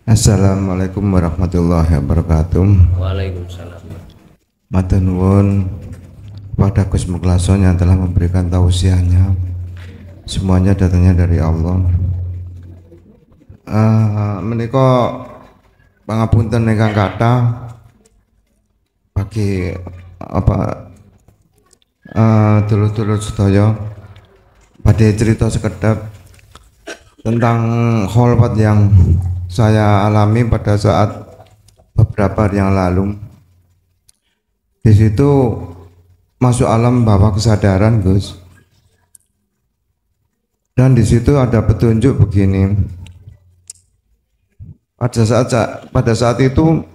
Assalamualaikum warahmatullahi wabarakatuh. Waalaikumsalam. Matur nuwun pada Gus Muklason yang telah memberikan tausiahnya. Semuanya datangnya dari Allah. Menika pangapunten ingkang kathah bagi dulur-dulur sedaya badhe cerita sekedap tentang kholwat yang saya alami pada saat beberapa hari yang lalu. Di situ masuk alam bawah kesadaran, Gus. Dan di situ ada petunjuk begini. Pada saat itu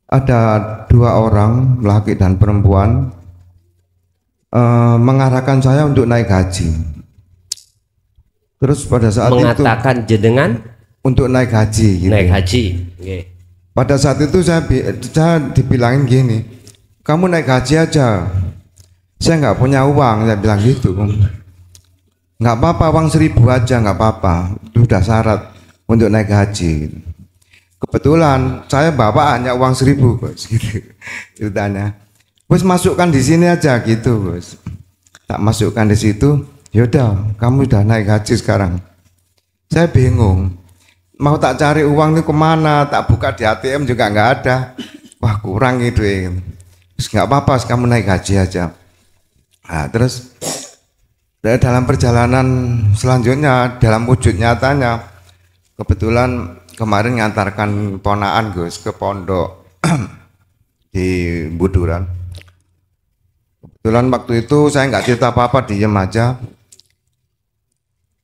ada dua orang, laki dan perempuan, mengarahkan saya untuk naik haji. Terus pada saat mengatakan itu jenengan untuk naik haji gitu. Naik haji. Okay. Pada saat itu saya dibilangin gini, kamu naik haji aja, saya nggak punya uang, saya bilang gitu. Nggak apa-apa, uang 1.000 aja nggak apa-apa, itu udah syarat untuk naik haji. Kebetulan saya bawa hanya uang 1.000, Bos, gitu ceritanya. Bos, masukkan di sini aja gitu, Bos. Tak masukkan di situ, yaudah kamu udah naik haji sekarang. Saya bingung, mau tak cari uang ini kemana, tak buka di ATM juga nggak ada. Wah, kurang itu ya. Terus nggak apa-apa, kamu naik haji aja. Nah, terus dalam perjalanan selanjutnya, dalam wujud nyatanya, kebetulan kemarin ngantarkan ponaan, Gus, ke pondok di Buduran. Kebetulan waktu itu saya nggak cerita apa-apa, diem aja.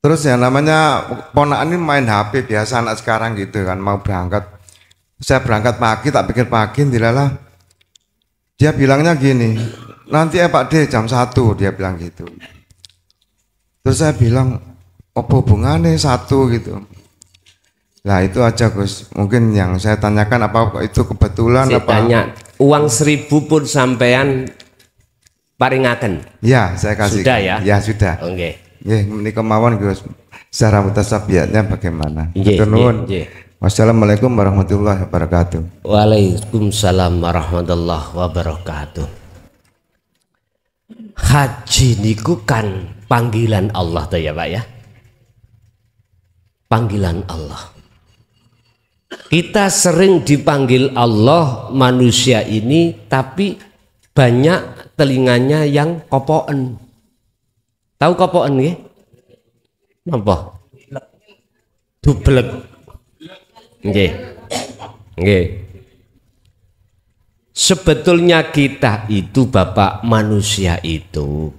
Terus yang namanya ponaan ini main HP biasa anak sekarang gitu kan, mau berangkat. Saya berangkat pagi, tak pikir pagi, dilalah. Dia bilangnya gini, nanti ya Pak D jam 1, dia bilang gitu. Terus saya bilang, apa hubungannya 1 gitu. Nah itu aja, Gus, mungkin yang saya tanyakan apa itu kebetulan saya apa? tanya, uang 1.000 pun sampean paringaken? Ya, saya kasih. Sudah ya? Ya sudah. Oke. Okay. Ini kemauan, Gus. Secara mutasabiatnya bagaimana? Yeah. Wassalamualaikum warahmatullahi wabarakatuh. Waalaikumsalam warahmatullahi wabarakatuh. Haji niku kan panggilan Allah tuh ya Pak ya. Panggilan Allah. Kita sering dipanggil Allah manusia ini, tapi banyak telinganya yang kopoen. Tahu kopoen nggih? Napa? Dublek. Nggih. Nggih. Sebetulnya kita itu Bapak manusia itu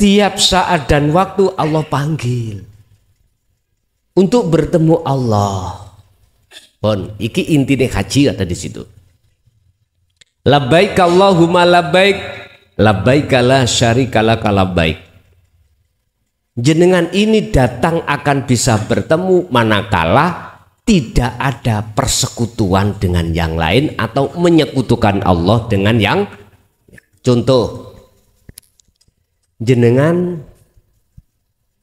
tiap saat dan waktu Allah panggil untuk bertemu Allah. Pon, iki intine haji ada di situ. Labbaik Allahumma labbaik, labbaik la syarika laka labbaik. Jenengan ini datang akan bisa bertemu manakala tidak ada persekutuan dengan yang lain atau menyekutukan Allah dengan yang. Contoh, jenengan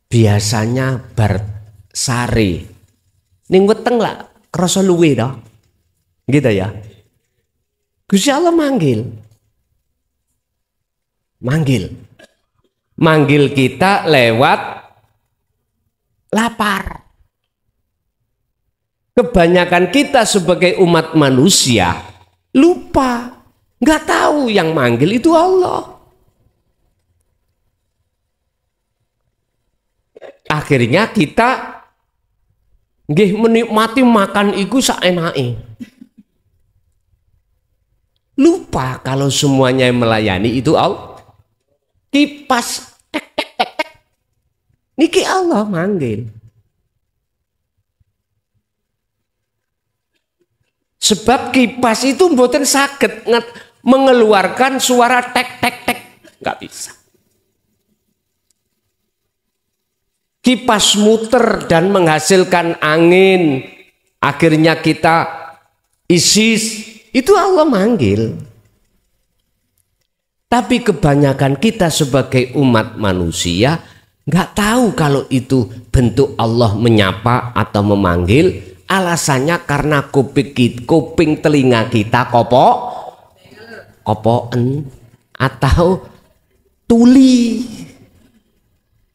biasanya bersari ning weteng lah krasa luwe dah gitu ya. Gusti Allah manggil kita lewat lapar. Kebanyakan kita sebagai umat manusia lupa, nggak tahu yang manggil itu Allah. Akhirnya kita nggih menikmati makan iku saenake. Lupa kalau semuanya yang melayani itu Allah. Kipas tek tek tek tek. Niki Allah manggil. Sebab kipas itu mboten saged mengeluarkan suara tek tek tek, nggak bisa. Kipas muter dan menghasilkan angin, akhirnya kita isis, itu Allah manggil. Tapi kebanyakan kita sebagai umat manusia nggak tahu kalau itu bentuk Allah menyapa atau memanggil. Alasannya karena kuping telinga kita kopoen atau tuli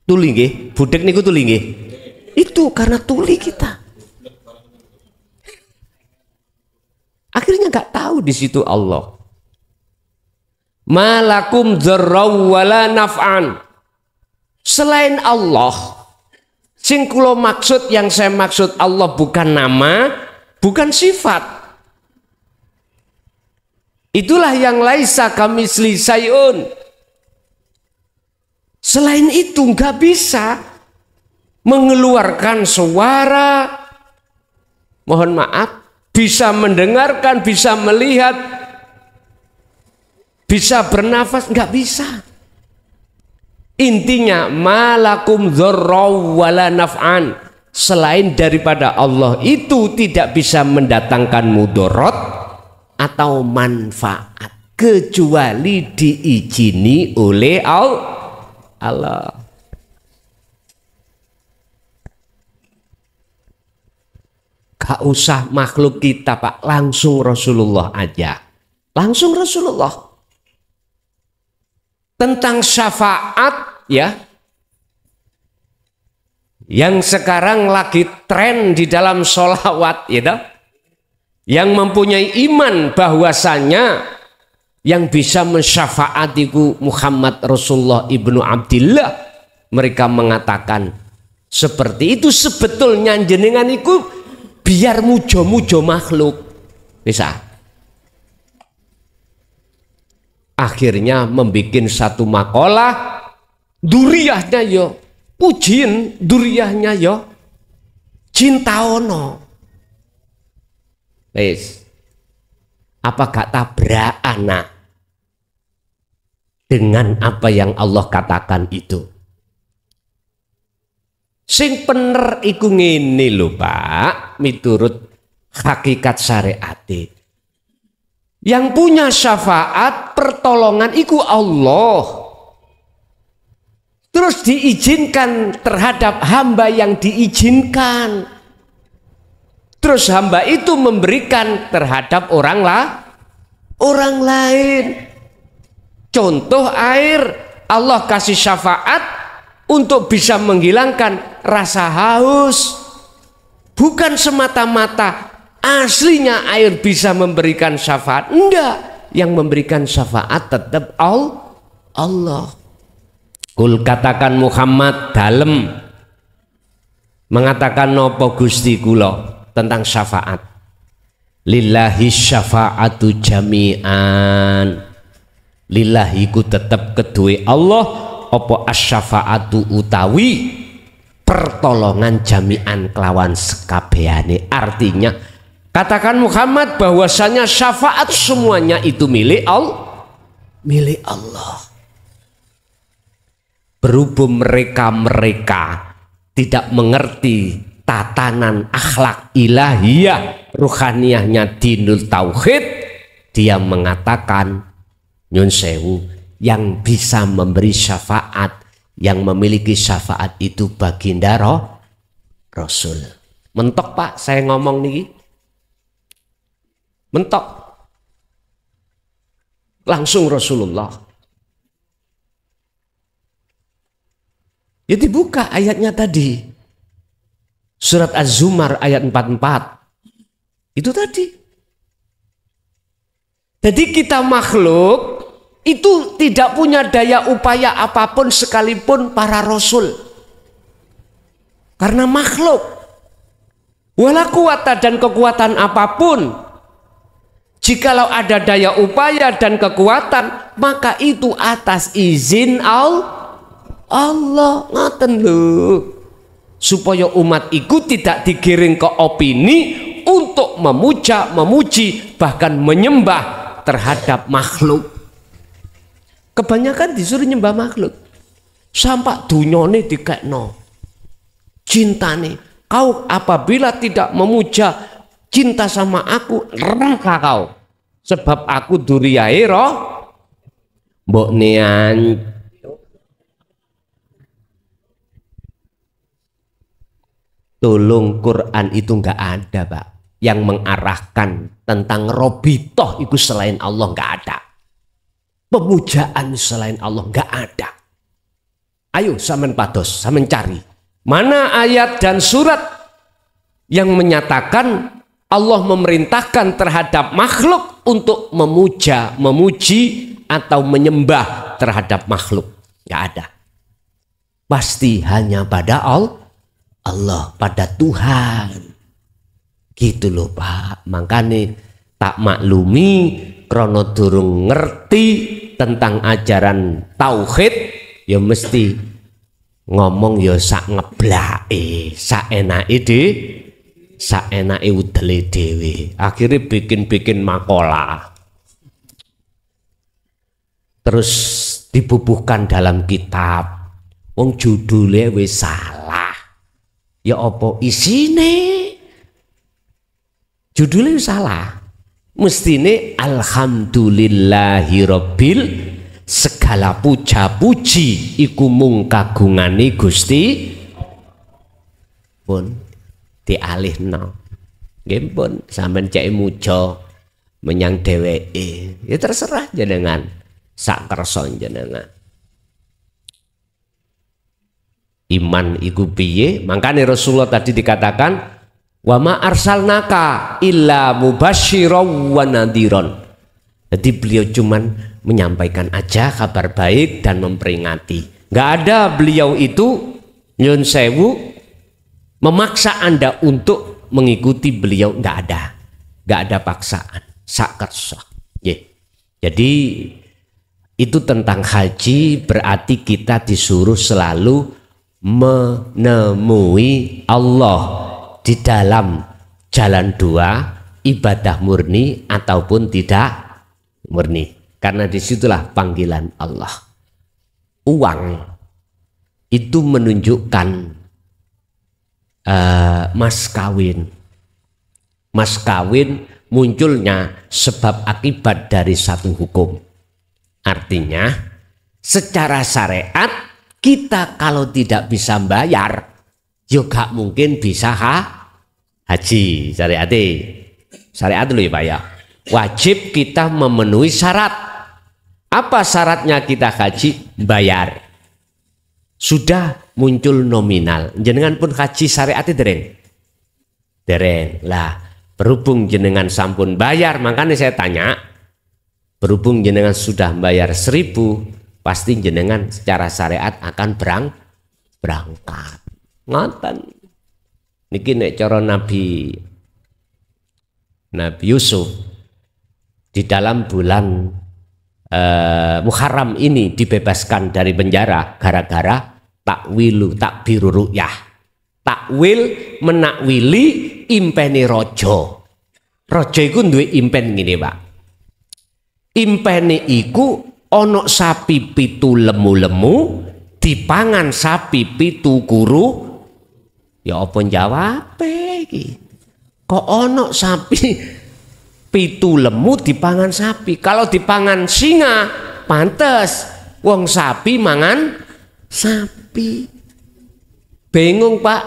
nggih, budek niku tuli nggih. Itu karena tuli kita. Akhirnya nggak tahu di situ Allah. Malakum dzarraw wala naf'an. Selain Allah, sing kula maksud, yang saya maksud Allah bukan nama, bukan sifat. Itulah yang laisa kamitsli syai'un. Selain itu nggak bisa mengeluarkan suara, mohon maaf, bisa mendengarkan, bisa melihat, bisa bernafas, nggak bisa. Intinya malakum dzarraw wala naf'an. Selain daripada Allah itu tidak bisa mendatangkan mudarat atau manfaat kecuali diizini oleh Allah. Gak usah makhluk kita Pak, langsung Rasulullah aja. Langsung Rasulullah. Tentang syafaat ya, yang sekarang lagi tren di dalam sholawat ya, yang mempunyai iman bahwasanya yang bisa mensyafaatiku Muhammad Rasulullah ibnu Abdillah, mereka mengatakan seperti itu. Sebetulnya jenengan itu biar mujo-mujo makhluk bisa. Akhirnya membuat satu makalah, duriyahnya yo pujin, duriyahnya yo cinta ono. Wes, apa gak tabrakan nak dengan apa yang Allah katakan itu? Sing bener iku ngene lho Pak, miturut hakikat syariat. Yang punya syafaat pertolongan iku Allah. Terus diizinkan terhadap hamba yang diizinkan. Terus hamba itu memberikan terhadap orang lain. Contoh air, Allah kasih syafaat untuk bisa menghilangkan rasa haus. Bukan semata-mata aslinya air bisa memberikan syafaat. Enggak, yang memberikan syafaat tetap Allah. Kul katakan Muhammad dalem mengatakan nopo Gusti kula tentang syafaat. Lillahi syafa'atu jami'an. Lillahi ku tetap kedue Allah apa asyafaatu utawi pertolongan jami'an kelawan sekabehane. Artinya katakan Muhammad bahwasanya syafaat semuanya itu milik Allah. Berhubung mereka tidak mengerti tatanan akhlak ilahiyah, ruhaniyahnya dinul tauhid, dia mengatakan nyun sewu, yang bisa memberi syafaat, yang memiliki syafaat itu baginda Rasul. Mentok Pak saya ngomong nih, mentok langsung Rasulullah. Ya dibuka ayatnya tadi, surat Az-Zumar ayat 44 itu tadi. Jadi kita makhluk itu tidak punya daya upaya apapun sekalipun para rasul, karena makhluk. Wala kuwata, dan kekuatan apapun, jikalau ada daya upaya dan kekuatan, maka itu atas izin Allah. Ngaten lho, supaya umat itu tidak digiring ke opini untuk memuja, memuji, bahkan menyembah terhadap makhluk. Kebanyakan disuruh nyembah makhluk, sampai dunyane dikekno cintane. Kau apabila tidak memuja, cinta sama aku, neraka kau, sebab aku duriyahe mbok nean. Tolong, Quran itu nggak ada, Pak, yang mengarahkan tentang robitoh itu selain Allah, nggak ada. Pemujaan selain Allah nggak ada. Ayo sampean pados, sampean cari mana ayat dan surat yang menyatakan Allah memerintahkan terhadap makhluk untuk memuja, memuji atau menyembah terhadap makhluk. Nggak ada. Pasti hanya pada Allah, pada Tuhan. Gitu loh, Pak. Makanya tak maklumi krono durung ngerti tentang ajaran tauhid, ya mesti ngomong ya sak ngeblake, sak enake udele dhewe. Akhirnya bikin makalah. Terus dibubuhkan dalam kitab. Wong judulnya wis salah. Ya apa isine? Judulnya salah. Mestine alhamdulillahirabbil, segala puja-puji iku mung kagungane Gusti. Pun dialihno. Nggih pun sampean cek muja menyang dheweke. Ya terserah jenengan. Sak kersa jenengan. Iman iku piye? Makanya Rasulullah tadi dikatakan wa ma arsalnaka illa mubasysyiran wa nadhiran. Jadi beliau cuman menyampaikan aja kabar baik dan memperingati. Nggak ada beliau itu nyun sewu memaksa Anda untuk mengikuti beliau, nggak ada paksaan. Sak kersa. Jadi itu tentang haji, berarti kita disuruh selalu menemui Allah di dalam jalan dua, ibadah murni ataupun tidak murni, karena disitulah panggilan Allah. Uang itu menunjukkan mas kawin munculnya sebab akibat dari satu hukum. Artinya secara syariat kita kalau tidak bisa bayar juga mungkin bisa haji. Syariat dulu ya Pak ya. Wajib kita memenuhi syarat. Apa syaratnya kita haji? Bayar. Sudah muncul nominal. Jenengan pun haji syariat dereng. Lah, berhubung jenengan sampun bayar, makanya saya tanya, berhubung jenengan sudah bayar 1.000, pasti jenengan secara syariat akan berangkat. Ngoten. Niki nek cara Nabi Yusuf di dalam bulan Muharram ini dibebaskan dari penjara gara-gara takbiru ru'yah. Takwil menakwili impeni rojo. Rojo iku duwe impen ngene, Pak. Impene iku ono sapi 7 lemu-lemu dipangan sapi 7 kuru. Ya apa jawabe iki? Kok ono sapi 7 lemu dipangan sapi? Kalau dipangan singa pantes, wong sapi mangan sapi. Bingung, Pak.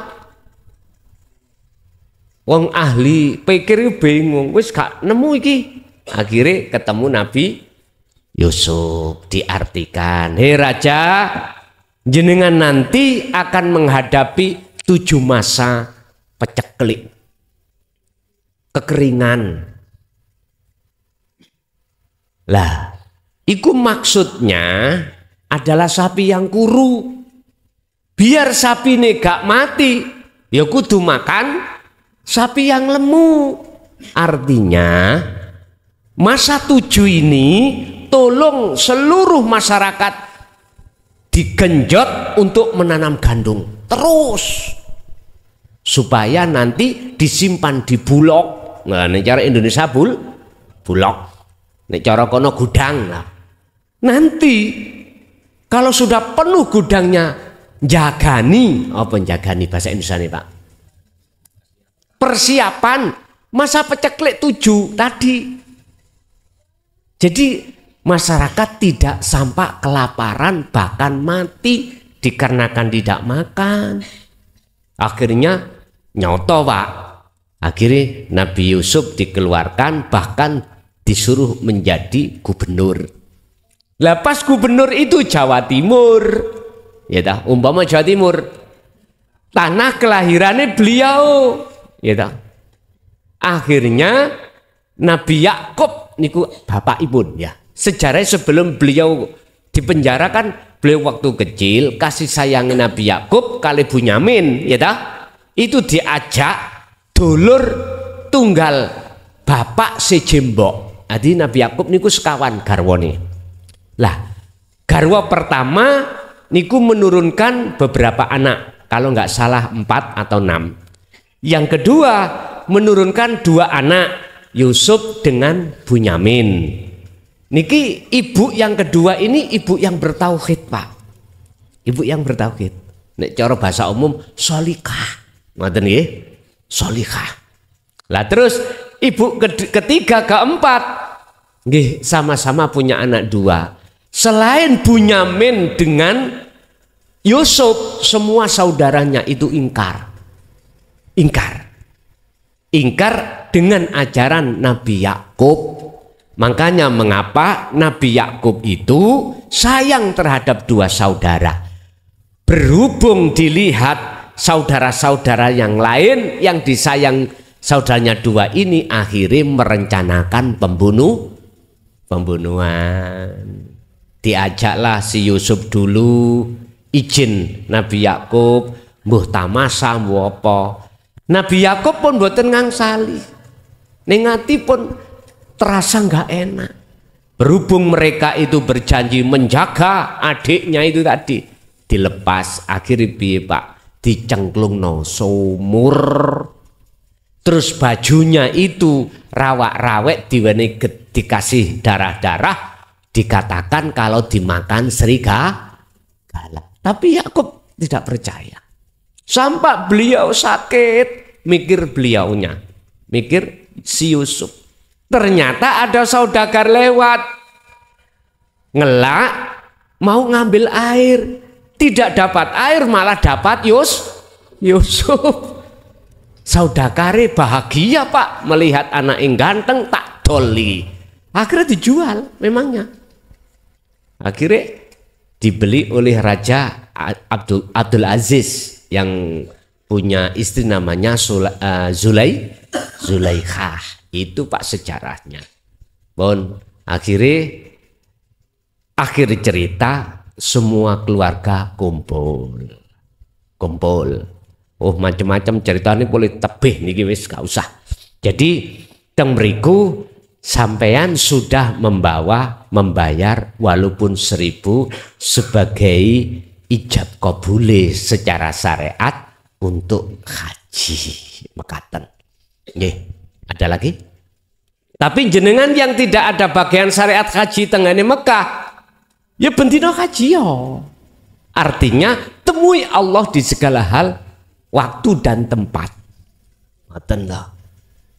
Wong ahli pikir bingung, wis gak nemu iki. Akhirnya ketemu Nabi Yusuf, diartikan, hei raja, jenengan nanti akan menghadapi 7 masa peceklik, kekeringan. Lah, itu maksudnya adalah sapi yang kuru. Biar sapi ini gak mati, ya kudu makan sapi yang lemu. Artinya masa 7 ini tolong seluruh masyarakat digenjot untuk menanam gandum terus supaya nanti disimpan di bulog. Nah, ini cara Indonesia bulog. Ini cara kono gudang lah. Nanti kalau sudah penuh gudangnya, jagani, apa jagani bahasa Indonesia nih Pak? Persiapan masa peceklik 7 tadi. Jadi masyarakat tidak sampai kelaparan bahkan mati dikarenakan tidak makan. Akhirnya Nyoto Pak. Akhirnya Nabi Yusuf dikeluarkan, bahkan disuruh menjadi gubernur. Lah pas gubernur itu Jawa Timur, ya dah, umpama Jawa Timur, tanah kelahirannya beliau, ya dah. Akhirnya Nabi Yakub niku bapak ibun ya. Sejarah sebelum beliau dipenjara kan, beliau waktu kecil kasih sayang Nabi Yakub kali Bunyamin, ya dah. Itu diajak dulur tunggal bapak sejembok. Jadi Nabi Yakub niku sekawan garwane. Lah, garwa pertama niku menurunkan beberapa anak, kalau nggak salah 4 atau 6. Yang kedua menurunkan 2 anak, Yusuf dengan Bunyamin. Niki ibu yang kedua ini ibu yang bertauhid Pak, ibu yang bertauhid. Nek cara bahasa umum solikah, ngoten nggih, solikah. Lah terus ibu ketiga keempat, nggih sama-sama punya anak 2. Selain Bunyamin dengan Yusuf, semua saudaranya itu ingkar dengan ajaran Nabi Yakub. Makanya mengapa Nabi Yakub itu sayang terhadap 2 saudara. Berhubung dilihat saudara-saudara yang lain yang disayang saudaranya 2 ini, akhirnya merencanakan pembunuhan. Diajaklah si Yusuf dulu, izin Nabi Yakub, mbuh tamasa mbuh apa. Nabi Yakub pun mboten ngangsali. Ning ati pun terasa nggak enak. Berhubung mereka itu berjanji menjaga adiknya itu tadi, dilepas. Akhirnya piye Pak? Dicengklungno sumur. Terus bajunya itu rawak-rawek diweni dikasih darah-darah. Dikatakan kalau dimakan serigala. Tapi Yakub tidak percaya. Sampai beliau sakit, mikir beliaunya, mikir si Yusuf. Ternyata ada saudagar lewat, ngelak mau ngambil air, tidak dapat air malah dapat Yusuf. Saudagare bahagia Pak melihat anak yang ganteng, tak doli. Akhirnya dijual memangnya. Akhirnya dibeli oleh Raja Abdul Aziz yang punya istri namanya Zulaikha. Itu Pak sejarahnya. Bon, akhir cerita semua keluarga kumpul. Oh macam-macam ceritanya boleh tebih niki wis gak usah. Jadi teng mriku sampean sudah membayar walaupun 1.000 sebagai ijab kabule secara syariat untuk haji mekaten. Nggih, ada lagi? Tapi jenengan yang tidak ada bagian syariat haji tengene Mekah, ya bendino haji yo. Artinya temui Allah di segala hal, waktu dan tempat. Ngoten lho.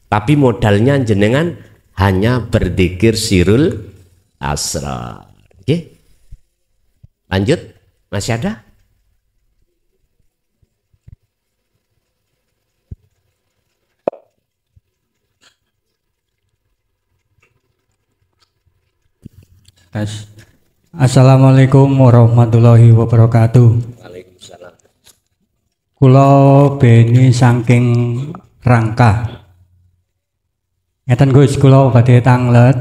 Tapi modalnya jenengan hanya berzikir sirul asrar. Oke. Lanjut, masih ada? Assalamualaikum warahmatullahi wabarakatuh. Waalaikumsalam. Kula beni saking Rangka. Ngeten Gus, kula badhe tanglet.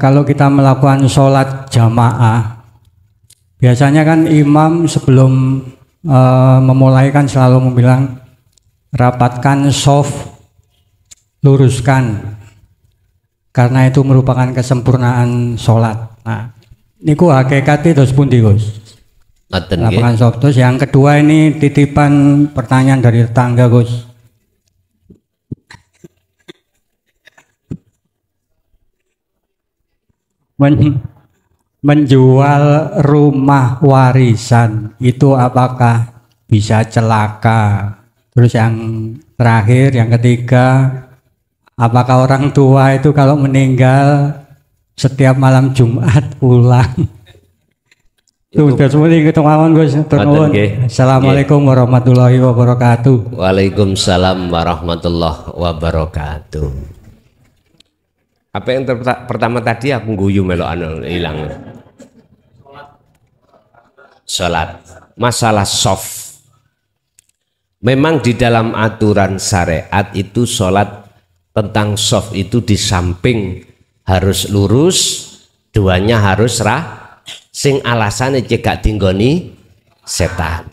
Kalau kita melakukan sholat jamaah, biasanya kan imam sebelum memulai kan selalu bilang rapatkan shaf, luruskan, karena itu merupakan kesempurnaan sholat. Nah, niku hakikatnya terus pundi Gus? Lapangan shaf. Terus yang kedua ini titipan pertanyaan dari tetangga Gus. Menjual rumah warisan itu apakah bisa celaka? Terus yang terakhir, yang ketiga, apakah orang tua itu kalau meninggal setiap malam Jumat pulang Sudah semuanya kita ngawon Gus. Ngoten nggih. Assalamualaikum warahmatullahi wabarakatuh. Waalaikumsalam warahmatullahi wabarakatuh. Apa yang pertama tadi aku guyu melo anu hilang. Salat. Masalah soft. Memang di dalam aturan syariat itu salat tentang soft itu di samping harus lurus, duanya harus sing alasannya cekak tinggoni setan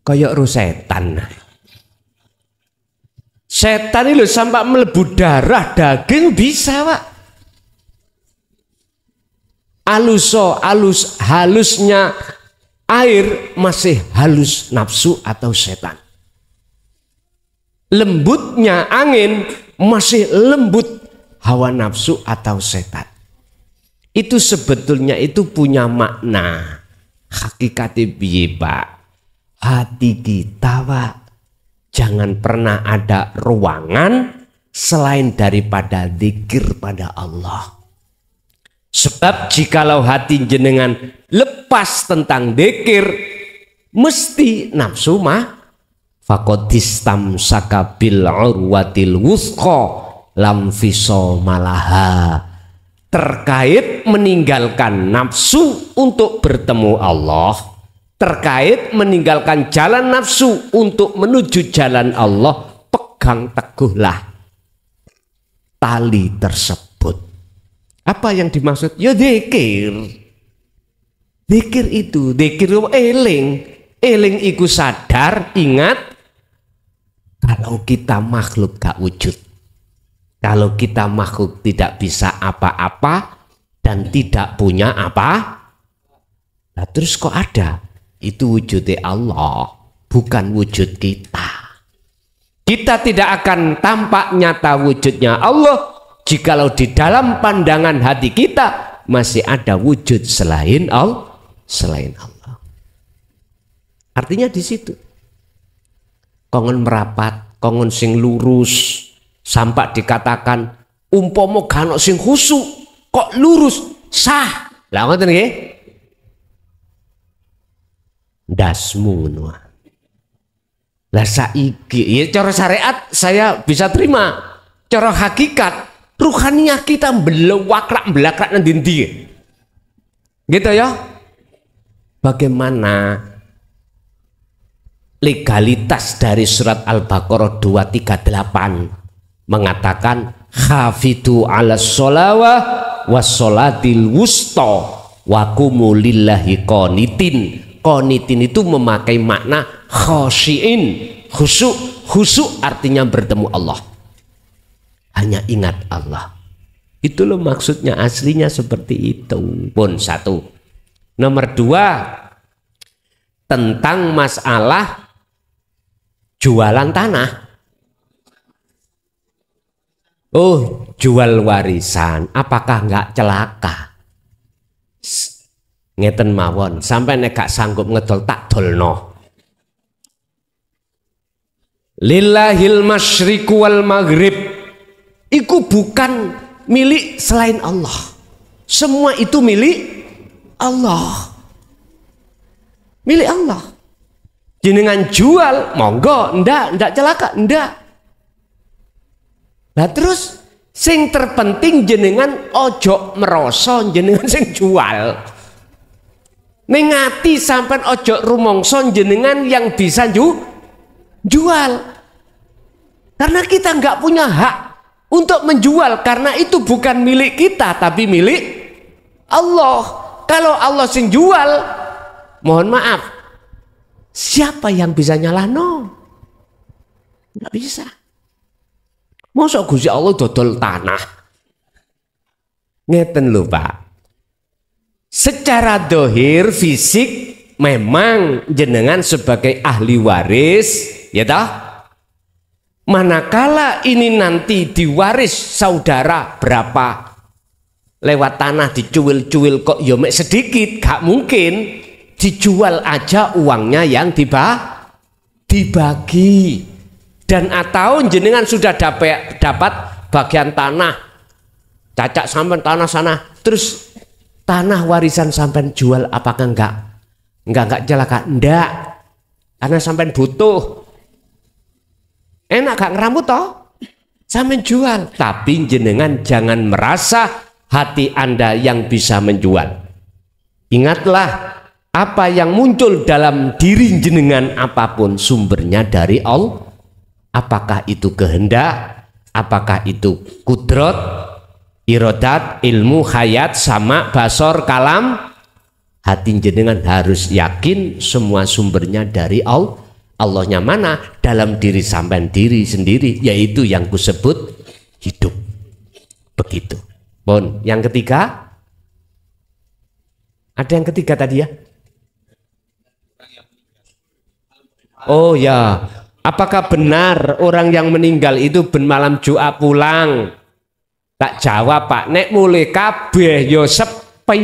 koyok ru setan ini loh sampai melebu darah daging bisa Pak. Halusnya air masih halus nafsu atau setan, lembutnya angin masih lembut hawa nafsu atau setan. Itu sebetulnya itu punya makna hakikatnya piye Pak. Hati kita Pak, jangan pernah ada ruangan selain daripada zikir pada Allah. Sebab jikalau hati jenengan lepas tentang zikir, mesti nafsu mah faqadistam sakabil urwatil wuthqa lam fisomalaha. Terkait meninggalkan nafsu untuk bertemu Allah, terkait meninggalkan jalan nafsu untuk menuju jalan Allah, pegang teguhlah tali tersebut. Apa yang dimaksud? Ya zikir. Zikir itu, zikir eling. Eling iku sadar, ingat kalau kita makhluk gak wujud. Kalau kita makhluk tidak bisa apa-apa dan tidak punya apa, nah terus kok ada? Itu wujudnya Allah, bukan wujud kita. Kita tidak akan tampak nyata wujudnya Allah jikalau di dalam pandangan hati kita masih ada wujud selain Allah. Artinya di situ. Kongon merapat, kongon sing lurus. Sampai dikatakan umpomo gano sing khusuk kok lurus sah. Lah ngoten nggih. Dasmu ngono. Lah saiki ya cara syariat saya bisa terima. Cara hakikat ruhaniyah kita belakrak nang ndi. Gitu ya. Bagaimana legalitas dari surat Al-Baqarah 238 mengatakan hafidu ala sholawah wassolatil wusta wa qumu lillahi qanitin. Qanitin itu memakai makna khasyiin, khusyuk artinya bertemu Allah, hanya ingat Allah. Itu loh maksudnya, aslinya seperti itu. Pun satu. Nomor dua, tentang masalah jualan tanah. Oh, jual warisan, apakah nggak celaka? Ngeten mawon, sampai nek gak sanggup ngedol tak dolno. Lillahil masyriqu wal maghrib. Iku bukan milik selain Allah. Semua itu milik Allah. Milik Allah. Jenengan jual, monggo, ndak celaka, ndak. Nah terus sing terpenting jenengan ojo meroso jenengan sing jual. Nengati sampai ojo rumongso jenengan yang bisa jual. Karena kita nggak punya hak untuk menjual, karena itu bukan milik kita tapi milik Allah. Kalau Allah sing jual, mohon maaf, siapa yang bisa nyalano? Nggak bisa. Masa Gusti Allah dodol tanah? Ngeten lho Pak. Secara dohir fisik memang jenengan sebagai ahli waris, ya toh? Manakala ini nanti diwaris saudara berapa, lewat tanah dicuil-cuil kok ya mek sedikit, gak mungkin. Dijual aja uangnya yang dibagi. Dan atau jenengan sudah dapat bagian tanah, cacak sampai tanah sana, terus tanah warisan sampai jual, apakah enggak Enggak celaka, enggak. Karena sampean butuh. Enak gak ngerambut toh? Sampean jual, tapi jenengan jangan merasa hati Anda yang bisa menjual. Ingatlah, apa yang muncul dalam diri jenengan apapun sumbernya dari Allah. Apakah itu kehendak, apakah itu kudrat, iradat, ilmu, hayat, sama, basor, kalam. Hati jenengan harus yakin semua sumbernya dari Allah. Allahnya mana? Dalam diri sampean diri sendiri, yaitu yang kusebut hidup. Begitu. Bon, yang ketiga, ada yang ketiga tadi ya? Oh ya, apakah benar orang yang meninggal itu ben malam Jumat pulang? Tak jawab Pak, nek mulai kabeh yo sepi.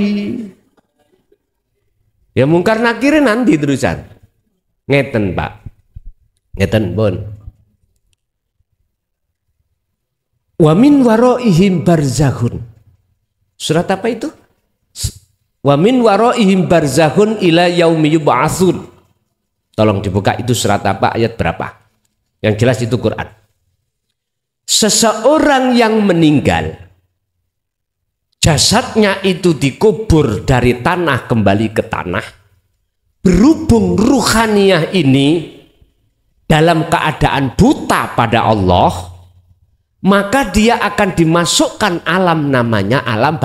Ya mungkar nakire nanti terusan. Ngeten Pak. Ngeten Bon. Wa min waraihim barzakhun. Surat apa itu? Wa min waraihim barzakhun ila yaumi yub'atsun. Tolong dibuka, itu surat apa, ayat berapa? Yang jelas itu Quran. Seseorang yang meninggal, jasadnya itu dikubur dari tanah kembali ke tanah. Berhubung ruhaniyah ini dalam keadaan buta pada Allah, maka dia akan dimasukkan alam namanya alam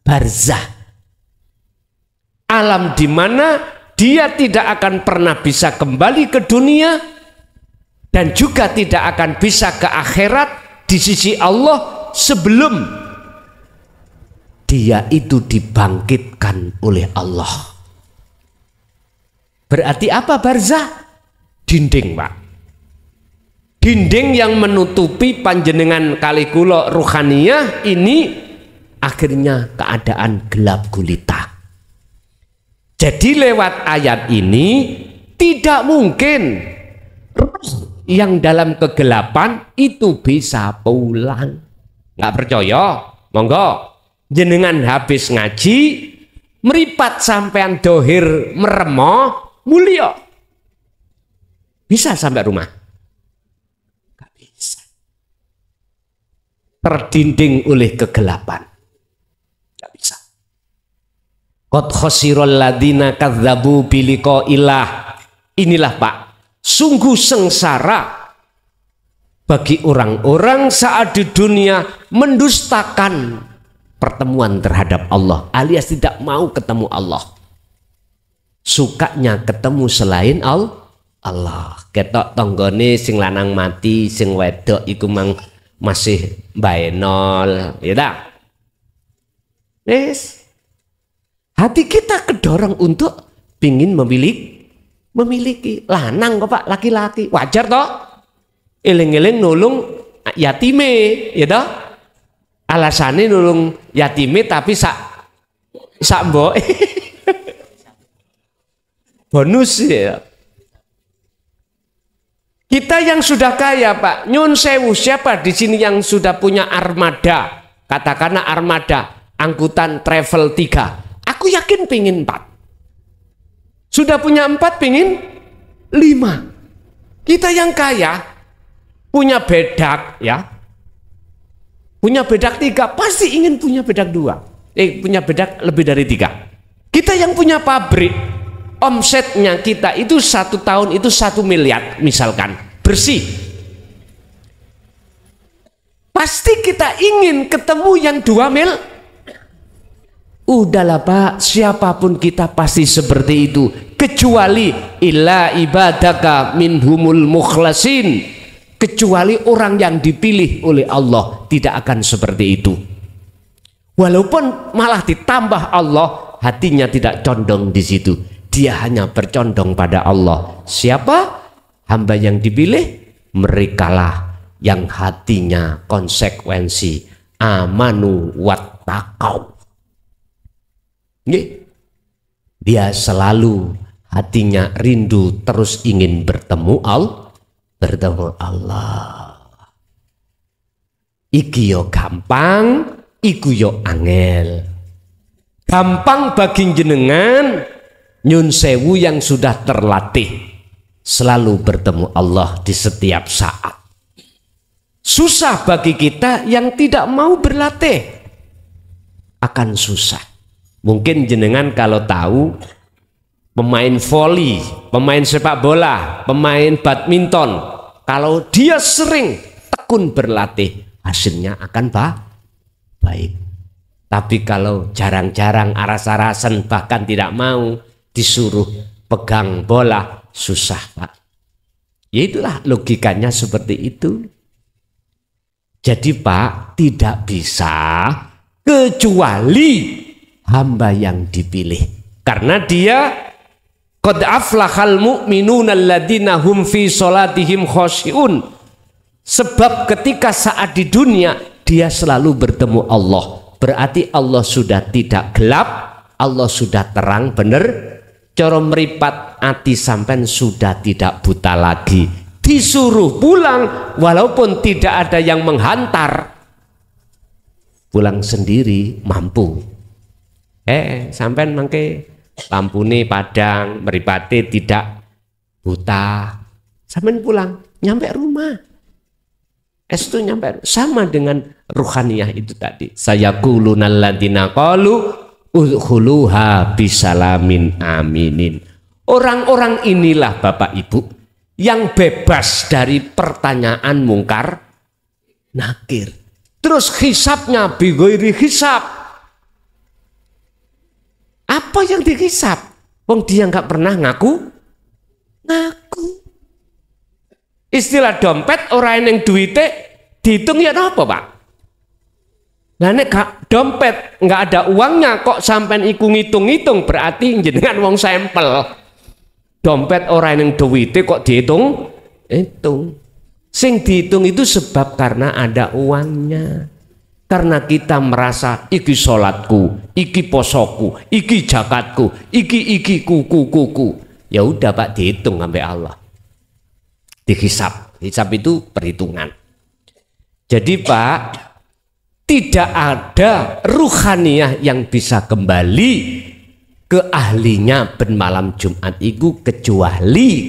barzah. Alam di mana dia tidak akan pernah bisa kembali ke dunia dan juga tidak akan bisa ke akhirat di sisi Allah sebelum dia itu dibangkitkan oleh Allah. Berarti apa barzah? Dinding Pak. Dinding yang menutupi panjenengan kali kula ruhaniyah ini akhirnya keadaan gelap gulita. Jadi lewat ayat ini tidak mungkin yang dalam kegelapan itu bisa pulang. Nggak percaya? Monggo jenengan habis ngaji meripat sampean dohir meremo mulia, bisa sampai rumah? Nggak bisa. Terdinding oleh kegelapan. Nggak bisa. Qad khasiral ladina kadzabu biliqa'illah. Inilah Pak, sungguh sengsara bagi orang-orang saat di dunia mendustakan pertemuan terhadap Allah, alias tidak mau ketemu Allah. Sukanya ketemu selain Allah. Ketok tonggone sing lanang mati, sing wedok iku mang masih baenol, ya tak? Yes. Hati kita kedorong untuk pingin memiliki lanang kok Pak, laki-laki. Wajar toh? Eling-eling nulung yatime, ya toh? Alasannya nulung yatime tapi sak mbok bonus ya. Kita yang sudah kaya Pak, nyun sewu, siapa di sini yang sudah punya armada? Katakanlah armada, angkutan travel 3. Aku yakin pingin 4. Sudah punya 4, pingin 5. Kita yang kaya punya bedak ya. Punya bedak 3, pasti ingin punya bedak 2. Punya bedak lebih dari 3. Kita yang punya pabrik, omsetnya kita itu 1 tahun itu 1 miliar misalkan, bersih. Pasti kita ingin ketemu yang 2 mil. Udahlah Pak, siapapun kita pasti seperti itu, kecuali illa ibadaka minhumul mukhlasin, kecuali orang yang dipilih oleh Allah tidak akan seperti itu. Walaupun malah ditambah Allah, hatinya tidak condong di situ. Dia hanya bercondong pada Allah. Siapa? Hamba yang dipilih, merekalah yang hatinya konsekuensi amanu wattaqau. Dia selalu hatinya rindu terus ingin bertemu Allah. Iki yo gampang, iku yo angel. Gampang bagi jenengan nyun sewu yang sudah terlatih selalu bertemu Allah di setiap saat. Susah bagi kita yang tidak mau berlatih, akan susah. Mungkin jenengan kalau tahu pemain voli, pemain sepak bola, pemain badminton, kalau dia sering tekun berlatih, hasilnya akan baik. Tapi kalau jarang-jarang aras-arasan bahkan tidak mau disuruh pegang bola, susah Pak. Ya itulah logikanya seperti itu. Jadi Pak, tidak bisa kecuali hamba yang dipilih. Karena dia qad aflahal mu'minuna alladzina hum fi sholatihim khosyi'un. Sebab ketika saat di dunia dia selalu bertemu Allah. Berarti Allah sudah tidak gelap, Allah sudah terang bener. Coro meripat ati sampean sudah tidak buta lagi. Disuruh pulang walaupun tidak ada yang menghantar, pulang sendiri mampu. Sampean mangke lampune padang, mripate tidak buta, sampean pulang nyampe rumah. Itu nyampe sama dengan ruhaniyah itu tadi. Sayaqulunal ladzina qalu udkhuluha bisalamin aminin. Orang-orang inilah Bapak Ibu yang bebas dari pertanyaan mungkar nakir. Terus hisabnya bighairi hisab. Apa yang dihisab? Wong dia nggak pernah ngaku. Istilah dompet orang yang duitnya dihitung ya apa Pak? Nah nek dompet nggak ada uangnya kok sampai iku ngitung-ngitung, berarti jenengan wong sampel. Dompet orang yang duitnya kok dihitung? Hitung. Sing dihitung itu sebab karena ada uangnya. Karena kita merasa iki sholatku, iki posoku, iki zakatku, iki kuku. Ya udah Pak, dihitung sampai Allah. Dihisab. Hisab itu perhitungan. Jadi Pak, tidak ada ruhaniyah yang bisa kembali ke ahlinya ben malam Jumat itu kecuali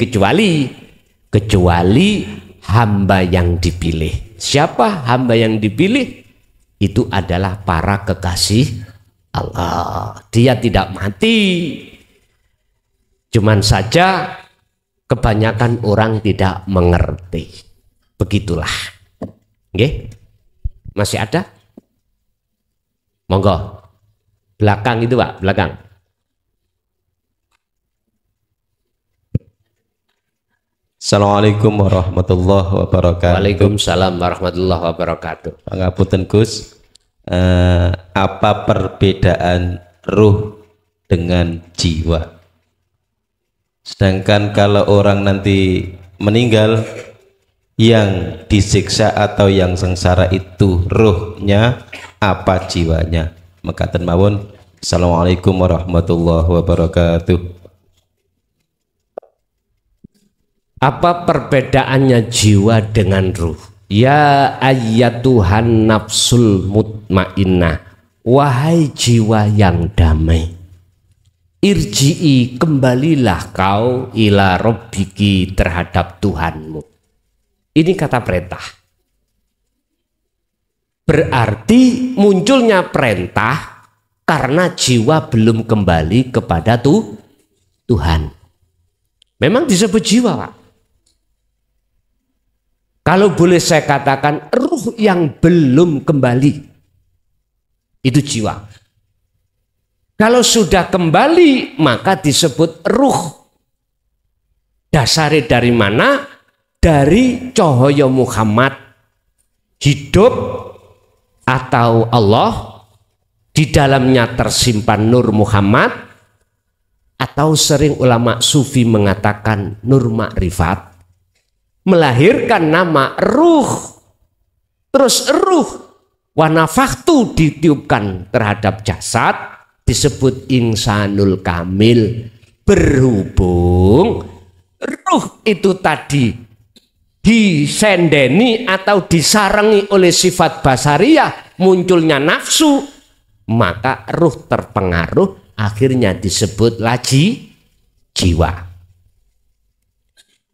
hamba yang dipilih. Siapa hamba yang dipilih? Itu adalah para kekasih Allah. Dia tidak mati. Cuman saja kebanyakan orang tidak mengerti. Begitulah. Nggih? Masih ada? Monggo. Belakang itu Pak, belakang. Assalamualaikum warahmatullahi wabarakatuh. Waalaikumsalam warahmatullahi wabarakatuh. Pangapunten Gus, apa perbedaan ruh dengan jiwa? Sedangkan kalau orang nanti meninggal, yang disiksa atau yang sengsara itu ruhnya, apa jiwanya? Mekaten mawon. Assalamualaikum warahmatullahi wabarakatuh. Apa perbedaannya jiwa dengan ruh? Ya ayyatuhan nafsul mutmainnah, wahai jiwa yang damai, irji'i, kembalilah kau ila rabbiki, terhadap Tuhanmu. Ini kata perintah. Berarti munculnya perintah karena jiwa belum kembali kepada Tuhan. Memang disebut jiwa Pak. Kalau boleh saya katakan, ruh yang belum kembali itu jiwa. Kalau sudah kembali maka disebut ruh. Dasarnya dari mana? Dari cahaya Muhammad, hidup atau Allah, di dalamnya tersimpan nur Muhammad, atau sering ulama sufi mengatakan nur makrifat, melahirkan nama ruh. Terus ruh wa nafakhtu ditiupkan terhadap jasad, disebut insanul kamil. Berhubung ruh itu tadi disendeni atau disarangi oleh sifat basariyah, munculnya nafsu, maka ruh terpengaruh, akhirnya disebut jiwa.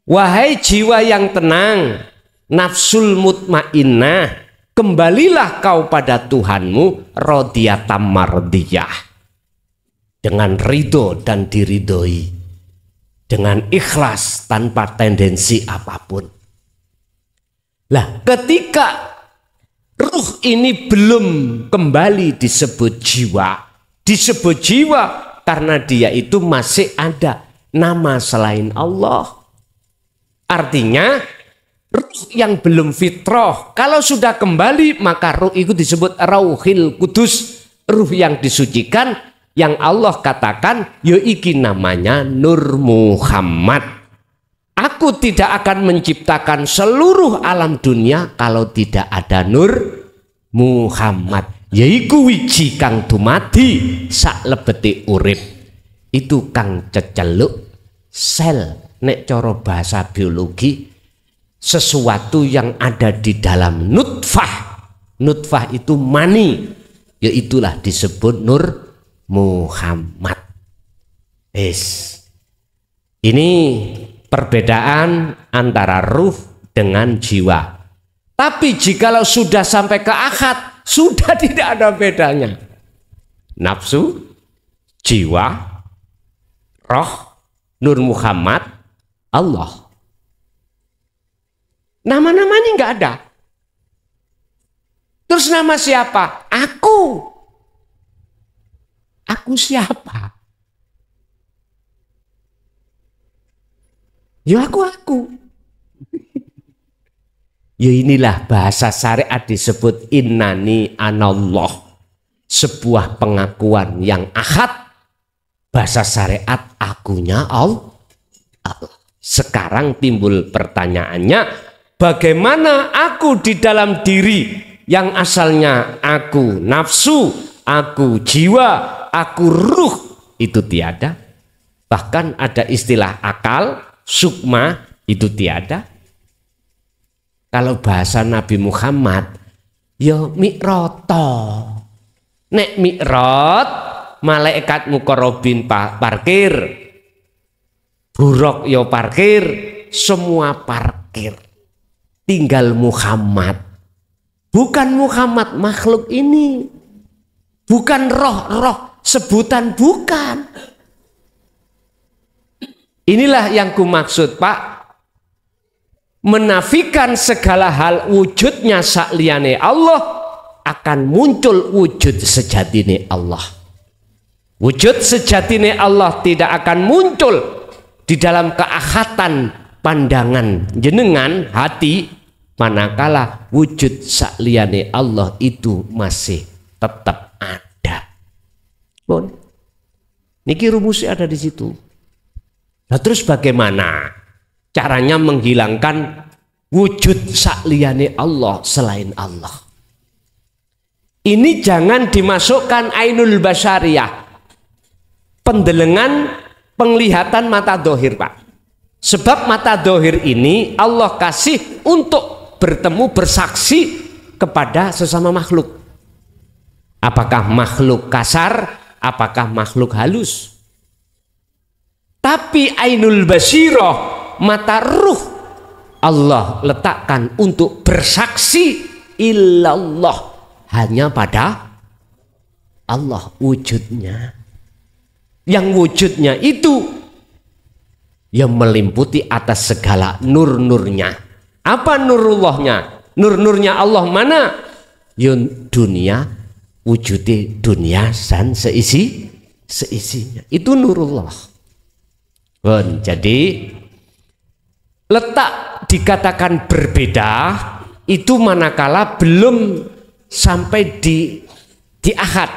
Wahai jiwa yang tenang, nafsul mutmainnah, kembalilah kau pada Tuhanmu, rodiyatam mardiyah, dengan ridho dan diridhoi, dengan ikhlas tanpa tendensi apapun. Lah, ketika ruh ini belum kembali disebut jiwa. Disebut jiwa karena dia itu masih ada nama selain Allah. Artinya ruh yang belum fitrah, kalau sudah kembali maka ruh itu disebut Rauhil Kudus, ruh yang disucikan, yang Allah katakan yoiki namanya Nur Muhammad. Aku tidak akan menciptakan seluruh alam dunia kalau tidak ada Nur Muhammad. Yaiku wiji kang dumadi sak lebeti urip. Itu kang ceceluk sel, nek cara bahasa biologi, sesuatu yang ada di dalam nutfah. Nutfah itu mani, yaitulah disebut Nur Muhammad. Ini perbedaan antara ruh dengan jiwa. Tapi jikalau sudah sampai ke akad, sudah tidak ada bedanya. Nafsu, jiwa, roh, Nur Muhammad, Allah. Nama-namanya nggak ada. Terus nama siapa? Aku. Aku siapa? Ya aku. Ya inilah bahasa syariat disebut innani anallah. Sebuah pengakuan yang ahad. Bahasa syariat akunya Allah. Sekarang timbul pertanyaannya, bagaimana aku di dalam diri yang asalnya aku nafsu, aku jiwa, aku ruh, itu tiada. Bahkan ada istilah akal, sukma, itu tiada. Kalau bahasa Nabi Muhammad, ya mi'roto. Nek mi'rot, malaikat mukorobin parkir, buruk ya parkir, semua parkir. Tinggal Muhammad. Bukan Muhammad makhluk ini. Bukan roh-roh sebutan, bukan. Inilah yang kumaksud, Pak. Menafikan segala hal wujudnya sakliyane Allah, akan muncul wujud sejatine Allah. Wujud sejatine Allah tidak akan muncul di dalam keahatan pandangan jenengan hati, manakala wujud sakliyane Allah itu masih tetap ada. Bon, niki rumusnya ada di situ. Nah, terus bagaimana caranya menghilangkan wujud sakliyane Allah selain Allah? Ini jangan dimasukkan ainul basyariyah, pendelengan, penglihatan mata dohir, Pak. Sebab mata dohir ini Allah kasih untuk bertemu, bersaksi kepada sesama makhluk. Apakah makhluk kasar, apakah makhluk halus. Tapi ainul basirah, mata ruh, Allah letakkan untuk bersaksi illallah, hanya pada Allah wujudnya. Yang wujudnya itu yang meliputi atas segala nur-nurnya. Apa nurullahnya? Nur-nurnya Allah mana? Yun dunia, wujudnya dunia dan seisinya. Itu nurullah. Bon, jadi letak dikatakan berbeda itu manakala belum sampai di ahad,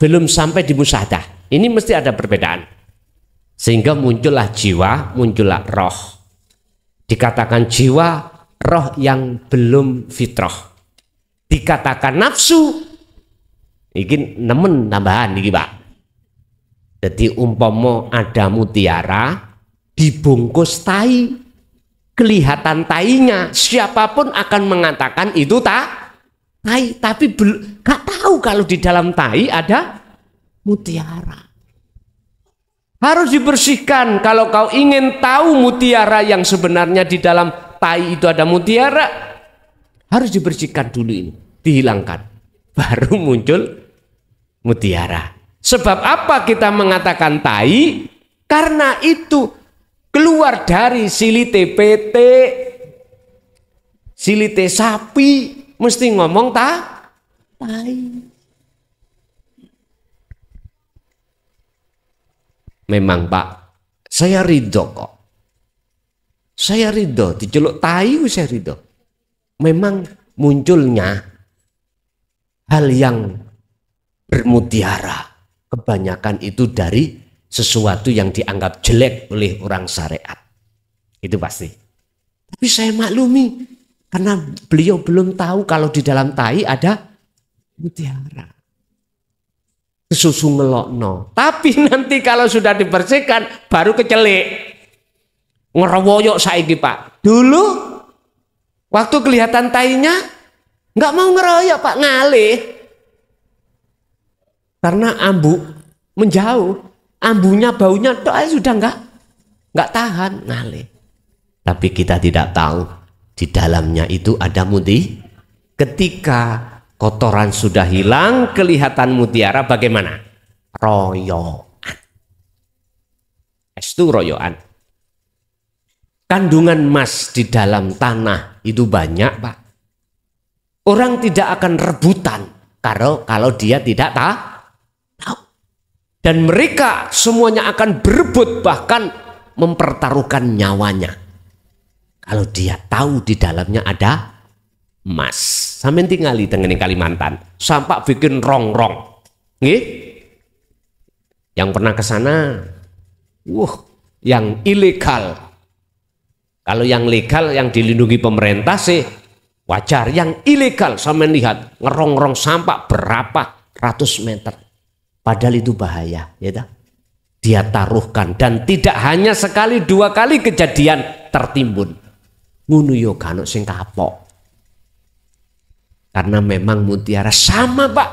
belum sampai di musyahadah. Ini mesti ada perbedaan. Sehingga muncullah jiwa, muncullah roh. Dikatakan jiwa, roh yang belum fitrah. Dikatakan nafsu, ini nemen tambahan iki, Pak. Jadi umpama ada mutiara dibungkus tai, kelihatan tainya, siapapun akan mengatakan itu tai, tapi gak tahu kalau di dalam tai ada mutiara. Harus dibersihkan. Kalau kau ingin tahu mutiara yang sebenarnya di dalam tai itu ada mutiara, harus dibersihkan dulu ini, dihilangkan. Baru muncul mutiara. Sebab apa kita mengatakan tai? Karena itu keluar dari silite PT, silite sapi, mesti ngomong tai. Memang Pak, saya ridho kok. Saya ridho, diceluk tai saya ridho. Memang munculnya hal yang bermutiara, kebanyakan itu dari sesuatu yang dianggap jelek oleh orang syariat. Itu pasti. Tapi saya maklumi, karena beliau belum tahu kalau di dalam tai ada mutiara. Susu ngelokno. Tapi nanti kalau sudah dibersihkan baru kecelik. Ngerowoyok saiki Pak. Dulu waktu kelihatan tainya nggak mau ngeroyok Pak, ngalih. Karena ambu menjauh, ambunya baunya sudah nggak tahan, ngalih. Tapi kita tidak tahu di dalamnya itu ada mutiara. Ketika kotoran sudah hilang, kelihatan mutiara bagaimana? Royoan. Itu royoan. Kandungan emas di dalam tanah itu banyak Pak. Orang tidak akan rebutan kalau dia tidak tahu. Dan mereka semuanya akan berebut, bahkan mempertaruhkan nyawanya. Kalau dia tahu di dalamnya ada emas. Sampai tinggali tengene Kalimantan, sampai bikin rong-rong. Nggih? Yang pernah ke sana, yang ilegal. Kalau yang legal yang dilindungi pemerintah sih wajar. Yang ilegal sampai lihat ngerong-rong sampai berapa ratus meter. Padahal itu bahaya, ya tak? Dia taruhkan dan tidak hanya sekali dua kali kejadian tertimbun. Ngono yo kano sing kapok. Karena memang mutiara sama Pak.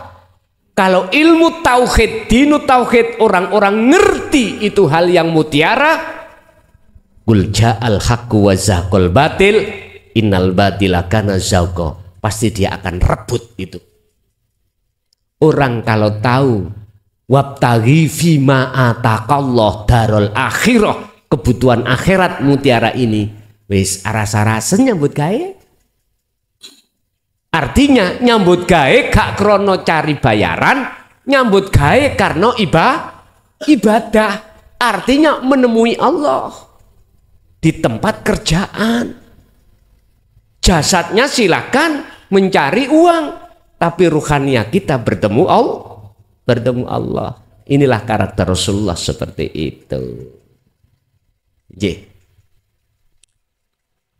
Kalau ilmu tauhid, dinu tauhid, orang-orang ngerti itu hal yang mutiara. Qul ja'al haqqu wa zaqal batil innal batila kana zaqa. Pasti dia akan rebut itu. Orang kalau tahu wabtaghi fima ataqallah darul akhirah, kebutuhan akhirat mutiara ini, wis arasa-arasen nyambut gawe. Artinya nyambut gawe gak krono cari bayaran, nyambut gawe karena ibadah. Artinya menemui Allah di tempat kerjaan. Jasadnya silakan mencari uang, tapi ruhania kita bertemu Allah. Inilah karakter Rasulullah seperti itu.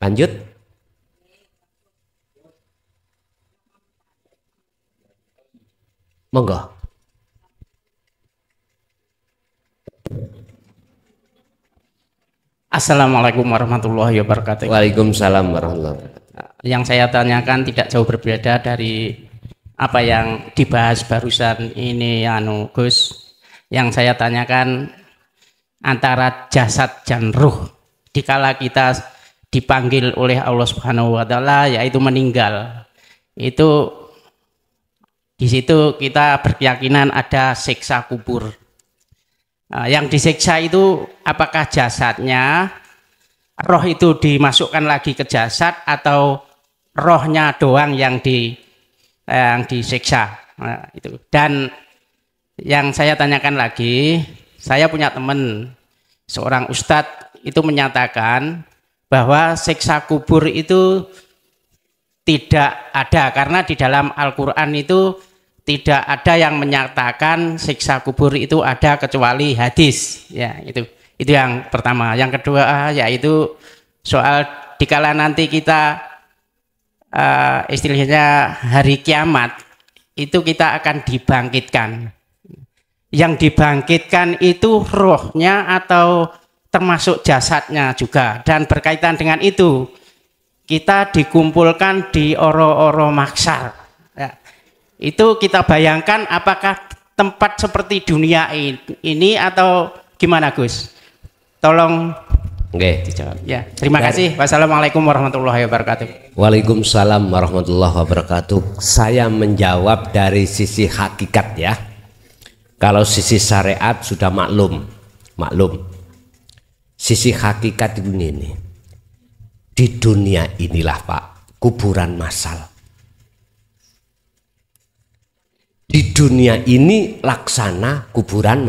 Lanjut. Monggo. Assalamualaikum warahmatullahi wabarakatuh. Waalaikumsalam warahmatullahi wabarakatuh. Yang saya tanyakan tidak jauh berbeda dari apa yang dibahas barusan ini Gus. Yang saya tanyakan antara jasad dan ruh dikala kita dipanggil oleh Allah Subhanahu wa taala, yaitu meninggal. Itu di situ kita berkeyakinan ada siksa kubur. Yang disiksa itu apakah jasadnya, roh itu dimasukkan lagi ke jasad atau rohnya doang yang disiksa. Itu. Dan yang saya tanyakan lagi, saya punya teman seorang ustadz itu menyatakan bahwa siksa kubur itu tidak ada, karena di dalam Al-Quran itu tidak ada yang menyatakan siksa kubur itu ada kecuali hadis. Ya, itu yang pertama. Yang kedua yaitu soal dikala nanti kita istilahnya hari kiamat itu kita akan dibangkitkan. Yang dibangkitkan itu rohnya atau termasuk jasadnya juga, dan berkaitan dengan itu kita dikumpulkan di oro-oro maksar. Ya. Itu kita bayangkan apakah tempat seperti dunia ini atau gimana Gus? Tolong Nggih. dijawab. Ya, terima kasih. Wassalamualaikum warahmatullahi wabarakatuh. Waalaikumsalam warahmatullahi wabarakatuh. Saya menjawab dari sisi hakikat ya. Kalau sisi syariat sudah maklum. Sisi hakikat itu ini. Di dunia inilah Pak, kuburan massal. Di dunia ini laksana kuburan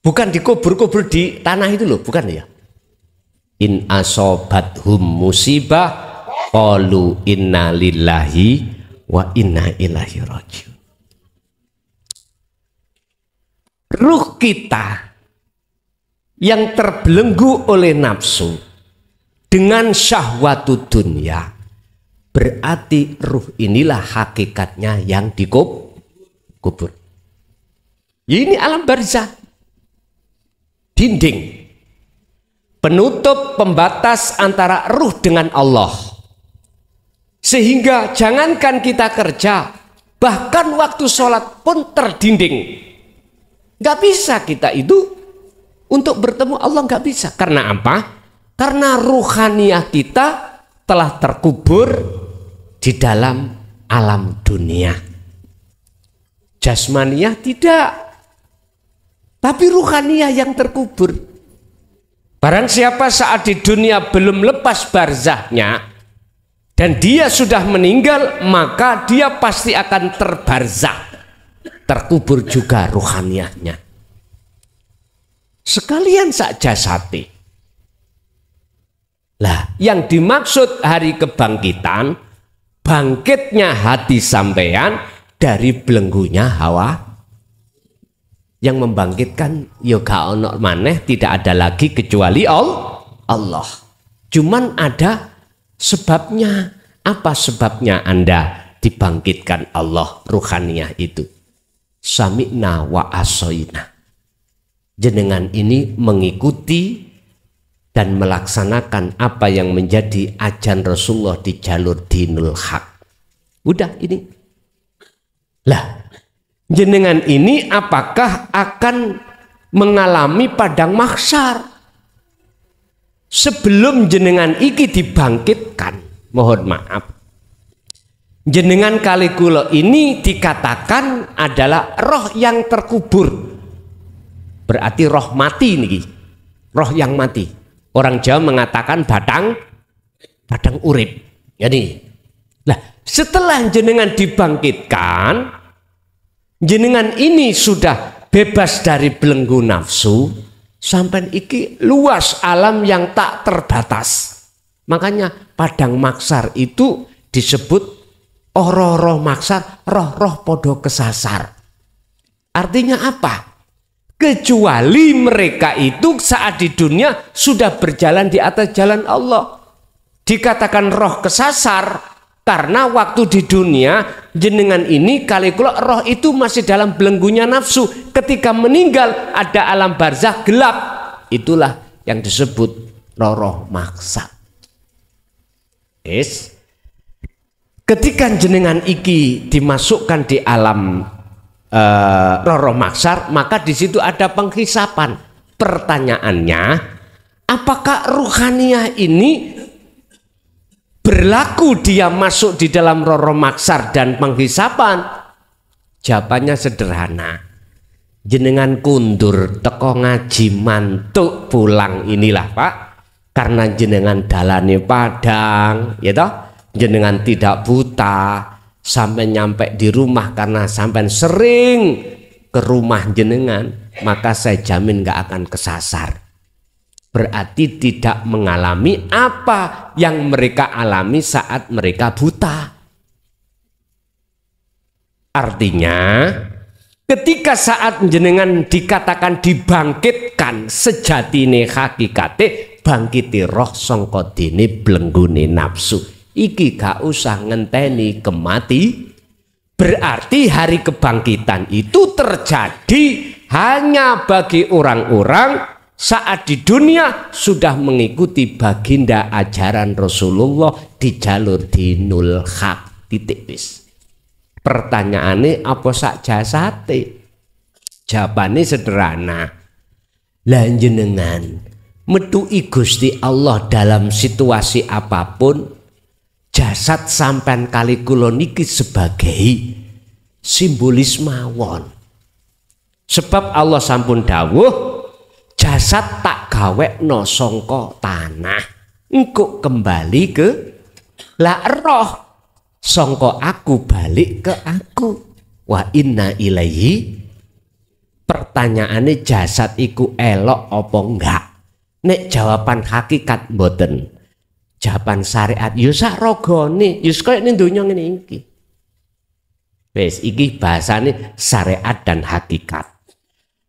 bukan dikubur-kubur di tanah itu loh, bukan ya. In asobathum musibah qalu inna lillahi wa inna ilaihi rajiun. Ruh kita yang terbelenggu oleh nafsu dengan syahwatu dunia, berarti ruh inilah hakikatnya yang dikubur. Ini alam barzah. Dinding penutup pembatas antara ruh dengan Allah, sehingga jangankan kita kerja, bahkan waktu sholat pun terdinding. Gak bisa kita itu untuk bertemu Allah, gak bisa. Karena apa? Karena ruhaniyah kita telah terkubur di dalam alam dunia. Jasmaniyah tidak, tapi ruhaniyah yang terkubur. Barang siapa saat di dunia belum lepas barzahnya dan dia sudah meninggal, maka dia pasti akan terbarzah, terkubur juga ruhaniyahnya. Sekalian sak jasati. Lah, yang dimaksud hari kebangkitan, bangkitnya hati sampean dari belenggunya hawa. Yang membangkitkan yoga ono maneh, tidak ada lagi kecuali Allah. Cuman ada sebabnya. Apa sebabnya Anda dibangkitkan Allah ruhaniyah itu? Sami'na wa asoina. Jenengan ini mengikuti dan melaksanakan apa yang menjadi ajaran Rasulullah di jalur dinul haq. Udah ini. Lah, jenengan ini apakah akan mengalami padang mahsyar? Sebelum jenengan iki dibangkitkan, mohon maaf, jenengan kali kula ini dikatakan adalah roh yang terkubur. Berarti roh mati niki, roh yang mati. Orang Jawa mengatakan badang urip. Jadi, lah setelah jenengan dibangkitkan, jenengan ini sudah bebas dari belenggu nafsu, sampai iki luas alam yang tak terbatas. Makanya padang maksar itu disebut roh-roh maksar, roh-roh podo kesasar. Artinya apa? Kecuali mereka itu saat di dunia sudah berjalan di atas jalan Allah. Dikatakan roh kesasar karena waktu di dunia jenengan ini kali kula roh itu masih dalam belenggunya nafsu. Ketika meninggal ada alam barzah gelap. Itulah yang disebut roh maksar. Yes. Ketika jenengan iki dimasukkan di alam roh maksar, maka di situ ada penghisapan. Pertanyaannya, apakah ruhaniyah ini berlaku dia masuk di dalam roh maksar dan penghisapan? Jawabannya sederhana. Jenengan kundur teko ngaji mantuk pulang inilah Pak, karena jenengan dalane padang, ya toh? Jenengan tidak buta sampai nyampe di rumah karena sampai sering ke rumah jenengan, maka saya jamin gak akan kesasar. Berarti tidak mengalami apa yang mereka alami saat mereka buta. Artinya ketika saat jenengan dikatakan dibangkitkan, sejatine hakikate bangkiti roh sangka dene blenggune nafsu. Iki gak usah ngenteni kemati. Berarti hari kebangkitan itu terjadi hanya bagi orang-orang saat di dunia sudah mengikuti baginda ajaran Rasulullah di jalur dinul haq. Titik wis. Pertanyaannya apa sak jasate? Jawabannya sederhana. Lah jenengan metuki Gusti Allah dalam situasi apapun, jasad sampean kali kula niki sebagai simbolis mawon. Sebab Allah sampun dawuh, jasad tak gawekno sangka tanah, engko kembali ke la roh sangka aku balik ke aku. Wa inna ilaihi. Pertanyaannya jasad iku elok apa enggak? Nek jawaban hakikat mboten. Jawaban syariat yo sak rogone, yo koyo ning donya ngene iki. Wes iki bahasane syariat dan hakikat.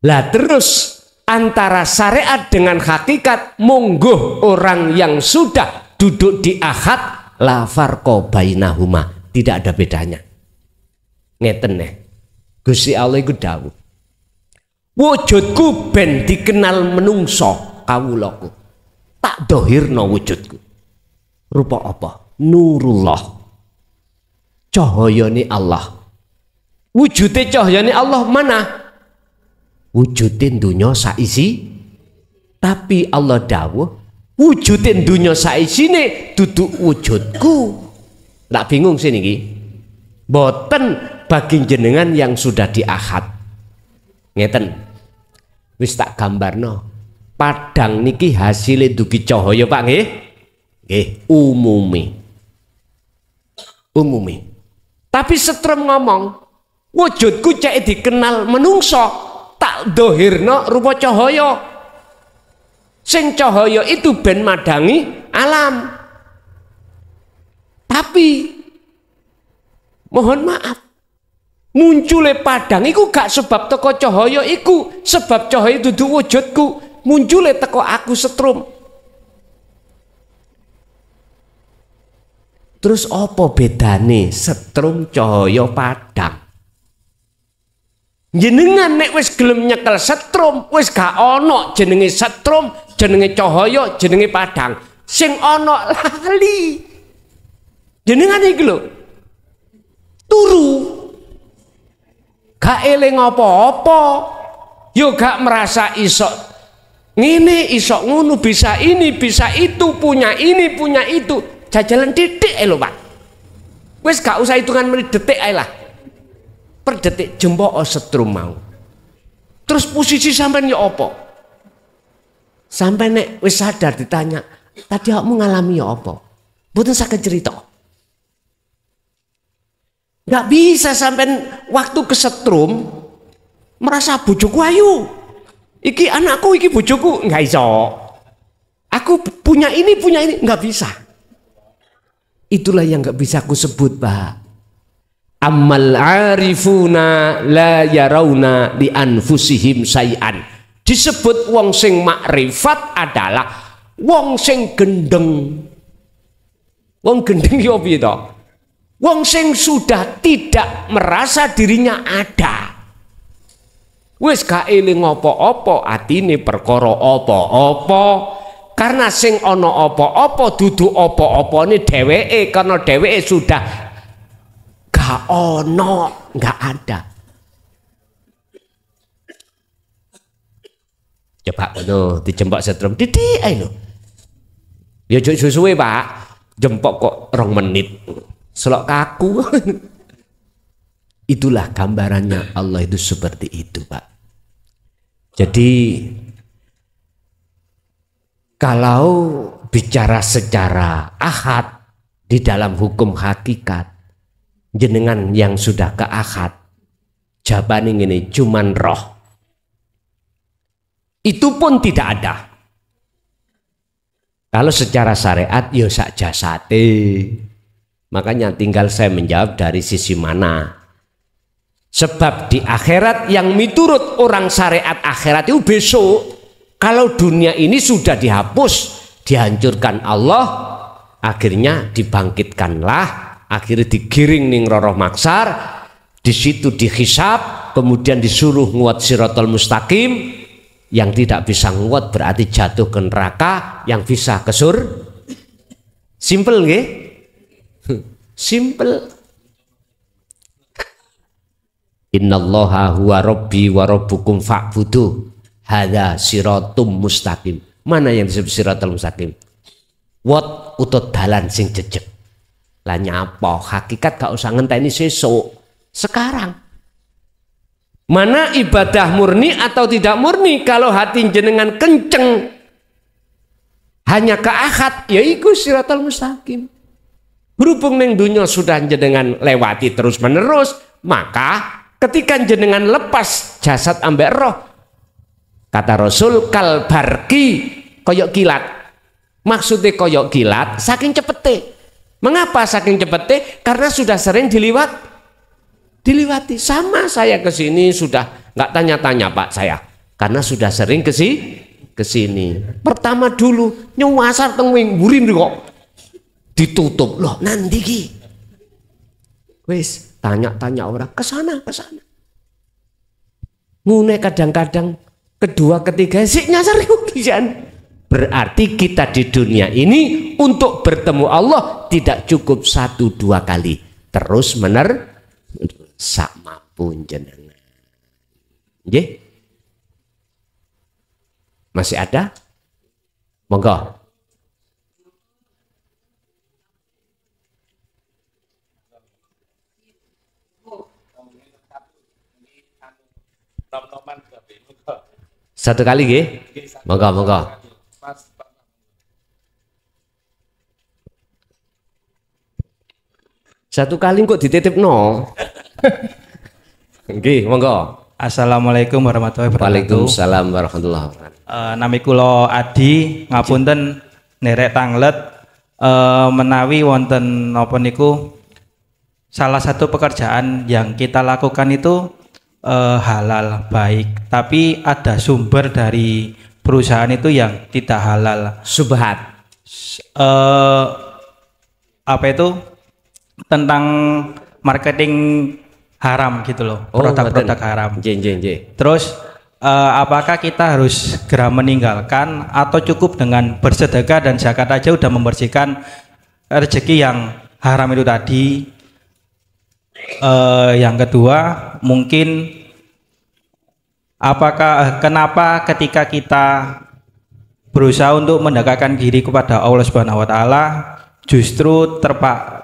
Lah terus antara syariat dengan hakikat, monggo orang yang sudah duduk di ahad la farqa bainahuma, tidak ada bedanya. Ngeten nih. Gusti Allah iku dawuh, wujudku ben dikenal menungso kawulaku, tak dohirno wujudku. Rupa apa? Nurullah, cahayane Allah. Wujude cahayane Allah mana? Wujudin dunya saisi. Tapi Allah dawuh, wujudin dunya saisine duduk wujudku. Tak bingung sih niki. Boten bagi jenengan yang sudah diahad. Ngeten. Wis tak gambarno. Padang niki hasilnya dugi cahaya Pak nggih. Nggih, umumi. Tapi setrum ngomong, wujudku cek dikenal menungso, tak dohirno rupa cahaya. Sing cahaya itu ben madangi alam. Tapi mohon maaf, muncule padang iku gak sebab teko cahaya iku, sebab cahaya dudu wujudku, muncule teko aku setrum. Terus apa bedane setrum cahaya padang? Jenengan nek wis gelem nyekel setrum, wis gak ana jenenge setrum, jenenge cahaya, jenenge padang. Sing ana lali. Jenengan iki lho. Turu. Gak eling apa-apa. Yo gak merasa isok ngene, isok ngono, bisa ini, bisa itu, punya ini, punya itu. Jajalan titik lho Pak. Wis gak usah hitungan menit, detik ae lah. Per detik jembok setrum mau. Terus posisi sampean ya apa? Sampai nek wis sadar ditanya, tadi kamu ngalami ya apa? Mboten saged cerita. Gak bisa sampai waktu kesetrum merasa bojoku ayu. Iki anakku, iki bojoku, nggak iso. Aku punya ini, nggak bisa. Itulah yang nggak bisa aku sebut, Pak. Ammal arifuna la yarawna li anfusihim say'an. Disebut wong sing makrifat adalah wong sing gendeng. Wong gendeng yo piye to? Wong sing sudah tidak merasa dirinya ada. Wis gak eling apa-apa, atine perkara apa-apa. Karena sing ana apa-apa dudu apa-apane dheweke, karena dheweke sudah gak ana, gak ada. Coba ngono dijempok setrum titik ae lho. Ya ojo suwe, Pak. Jempok kok 2 menit. Selok kaku. Itulah gambarannya Allah itu seperti itu, Pak. Jadi kalau bicara secara ahad di dalam hukum hakikat, jenengan yang sudah ke ahad, jawaban ini cuman roh. Itu pun tidak ada. Kalau secara syariat ya sak jasate. Makanya tinggal saya menjawab dari sisi mana. Sebab di akhirat yang miturut orang syariat akhirat itu besok, kalau dunia ini sudah dihapus, dihancurkan Allah, akhirnya dibangkitkanlah, akhirnya digiring ning roroh maksar, di situ dihisab, kemudian disuruh nguat siratal mustaqim. Yang tidak bisa nguat berarti jatuh ke neraka, yang bisa ke surga. Simple nggih? Simple. Innallaha huwa rabbi wa rabbukum fa'budu hadza siratum mustaqim. Mana yang disebut siratal mustaqim? Wat utut dalan sing jejeg. Lah nyapa hakikat gak usah ngenteni sesuk, sekarang. Mana ibadah murni atau tidak murni? Kalau hati jenengan kenceng hanya ke akad, ya iku siratal mustaqim. Berhubung neng dunia sudah jenengan lewati terus menerus, maka ketika jenengan lepas jasad ambek roh, kata Rasul kal barki koyok kilat. Maksudnya koyok kilat saking cepete. Mengapa saking cepete? Karena sudah sering diliwati. Sama saya ke sini sudah nggak tanya-tanya Pak saya, karena sudah sering ke sini. Pertama dulu nyuwasar tengwing burin kok ditutup loh nanti ki. Wis tanya-tanya orang ke sana. Ngune kadang-kadang kedua ketiga sik nyasar ujian. Berarti kita di dunia ini untuk bertemu Allah tidak cukup 1-2 kali, terus sak mampu jenengan. Nggih? Masih ada? Monggo. Satu kali nggih? Monggo. Satu kali kok dititip no. Nggih, monggo. Assalamualaikum warahmatullahi wabarakatuh. Waalaikumsalam warahmatullahi wabarakatuh. Nami kula Adi, ngapunten nerek tanglet menawi wonten napa niku salah satu pekerjaan yang kita lakukan itu halal baik, tapi ada sumber dari perusahaan itu yang tidak halal. Subhat. Apa itu? Tentang marketing haram gitu loh, produk-produk haram. Terus apakah kita harus segera meninggalkan atau cukup dengan bersedekah dan zakat aja udah membersihkan rezeki yang haram itu tadi? Yang kedua, mungkin kenapa ketika kita berusaha untuk mendekatkan diri kepada Allah Subhanahu wa taala justru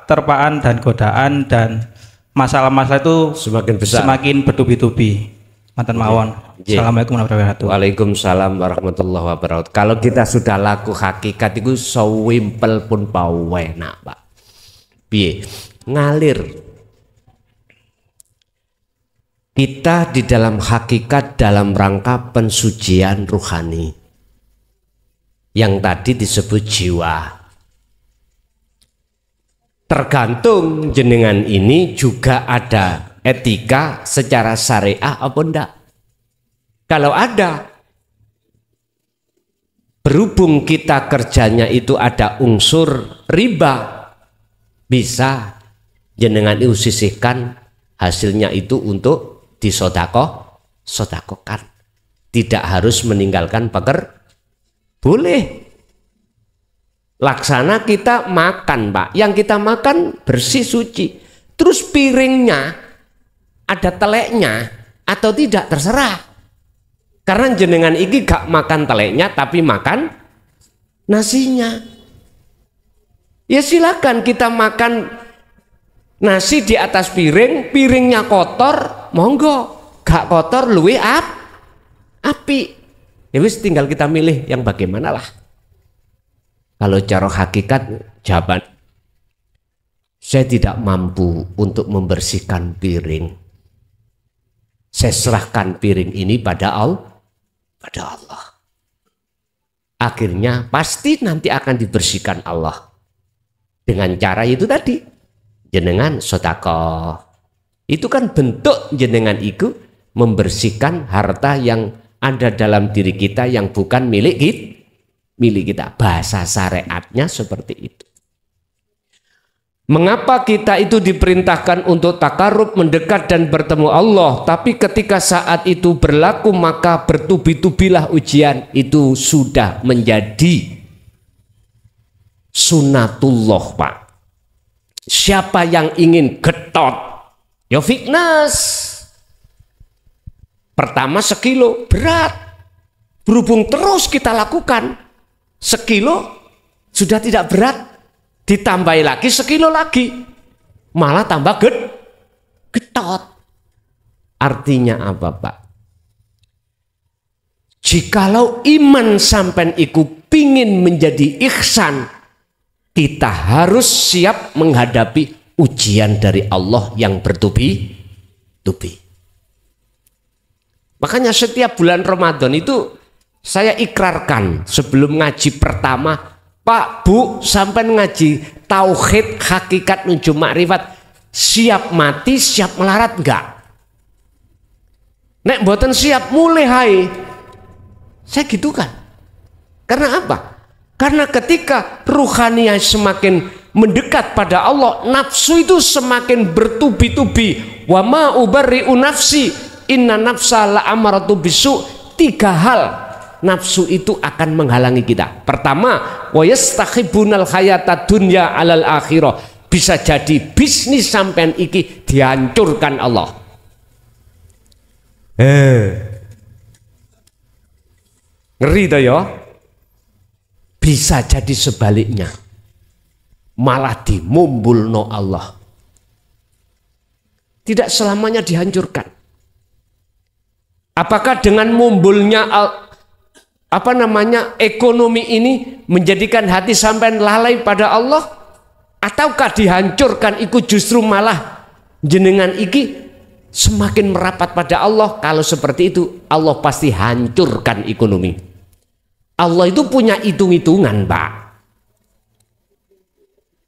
terpaan dan godaan dan masalah-masalah itu semakin besar, semakin bertubi-tubi. Mantan mawon. Assalamualaikum warahmatullahi wabarakatuh. Waalaikumsalam warahmatullahi wabarakatuh. Kalau kita sudah laku hakikat itu sewimpel pun enak Pak. Piye? Ngalir. Kita di dalam hakikat dalam rangka pensucian ruhani yang tadi disebut jiwa. Tergantung jenengan ini juga ada etika secara syariah apa enggak. Kalau ada, berhubung kita kerjanya itu ada unsur riba, bisa jenengan itu sisihkan hasilnya itu untuk disodakokan. Tidak harus meninggalkan boleh. Laksana kita makan Pak, yang kita makan bersih suci, terus piringnya ada teleknya atau tidak terserah, karena jenengan iki gak makan teleknya tapi makan nasinya. Ya silakan kita makan nasi di atas piring, piringnya kotor, monggo, gak kotor luwe api. Ya wis tinggal kita milih yang bagaimana lah. Kalau cara hakikat jawaban, saya tidak mampu untuk membersihkan piring. Saya serahkan piring ini pada Allah. Akhirnya pasti nanti akan dibersihkan Allah. Dengan cara itu tadi, jenengan sedekah. Itu kan bentuk jenengan itu membersihkan harta yang ada dalam diri kita yang bukan milik kita. Bahasa syariatnya seperti itu. Mengapa kita itu diperintahkan untuk takarub, mendekat dan bertemu Allah, tapi ketika saat itu berlaku maka bertubi-tubilah ujian. Itu sudah menjadi sunatullah Pak. Siapa yang ingin getot, ya fitness. Pertama sekilo, berat. Berhubung terus kita lakukan, sekilo sudah tidak berat, ditambahi lagi sekilo lagi, malah tambah getot. Artinya apa, Pak? Jikalau iman sampean iku pingin menjadi ihsan, kita harus siap menghadapi ujian dari Allah yang bertubi-tubi. Makanya setiap bulan Ramadan itu saya ikrarkan sebelum ngaji pertama, Pak, Bu, sampean ngaji tauhid hakikat nuju makrifat, siap mati, siap melarat enggak? Nek mboten siap mulai hai. Saya gitu kan. Karena apa? Karena ketika ruhaniyah semakin mendekat pada Allah, nafsu itu semakin bertubi-tubi. Wa ma ubarri'u nafsi, inna nafsa la'amaratu bisu. 3 hal nafsu itu akan menghalangi kita. Pertama, wa yastakhibunal hayata dunya alal akhirah. Bisa jadi bisnis sampean iki dihancurkan Allah. Ngeri toh ya. Bisa jadi sebaliknya, malah dimumbulno Allah. Tidak selamanya dihancurkan. Apakah dengan mumbulnya ekonomi ini menjadikan hati sampean lalai pada Allah, ataukah dihancurkan iku justru malah jenengan iki semakin merapat pada Allah? Kalau seperti itu, Allah pasti hancurkan ekonomi. Allah itu punya hitung-hitungan, Pak.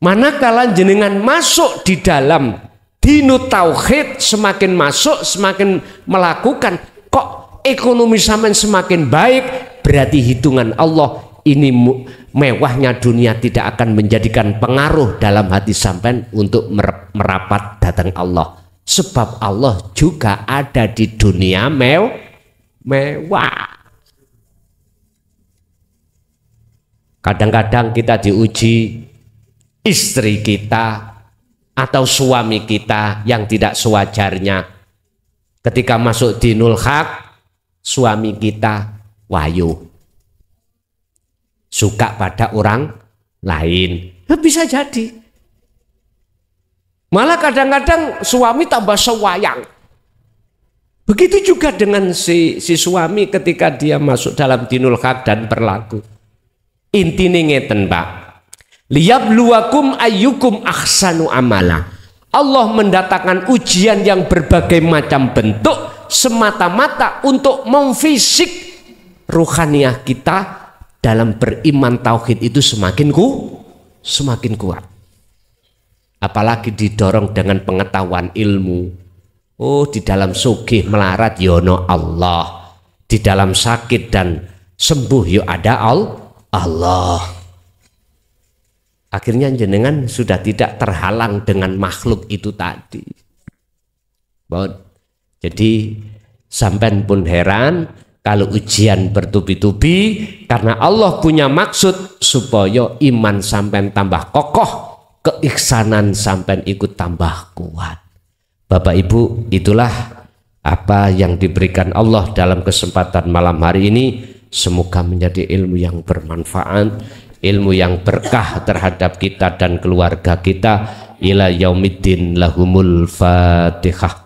Manakala jenengan masuk di dalam dinut tauhid, semakin masuk, semakin melakukan, kok ekonomi sampean semakin baik, berarti hitungan Allah ini mewahnya dunia tidak akan menjadikan pengaruh dalam hati sampean untuk merapat datang Allah. Sebab Allah juga ada di dunia mewah. Kadang-kadang kita diuji istri kita atau suami kita yang tidak sewajarnya. Ketika masuk dinul haq, suami kita wayu, suka pada orang lain. Bisa jadi. Malah kadang-kadang suami tambah sewayang. Begitu juga dengan si suami ketika dia masuk dalam dinul haq dan berlaku. Intine ngeten, Pak. Liyabluwakum ayyukum ahsanu amala. Allah mendatangkan ujian yang berbagai macam bentuk semata-mata untuk memfisik ruhaniyah kita dalam beriman tauhid itu semakin kuat. Apalagi didorong dengan pengetahuan ilmu. Oh, di dalam sugih melarat yono Allah, di dalam sakit dan sembuh yo ada Allah. Akhirnya jenengan sudah tidak terhalang dengan makhluk itu tadi. Jadi sampean pun heran kalau ujian bertubi-tubi, karena Allah punya maksud supaya iman sampean tambah kokoh, keiksanan sampean ikut tambah kuat. Bapak Ibu, itulah apa yang diberikan Allah dalam kesempatan malam hari ini. Semoga menjadi ilmu yang bermanfaat, ilmu yang berkah terhadap kita dan keluarga kita. Ila yaumiddin, lahumul Fatihah.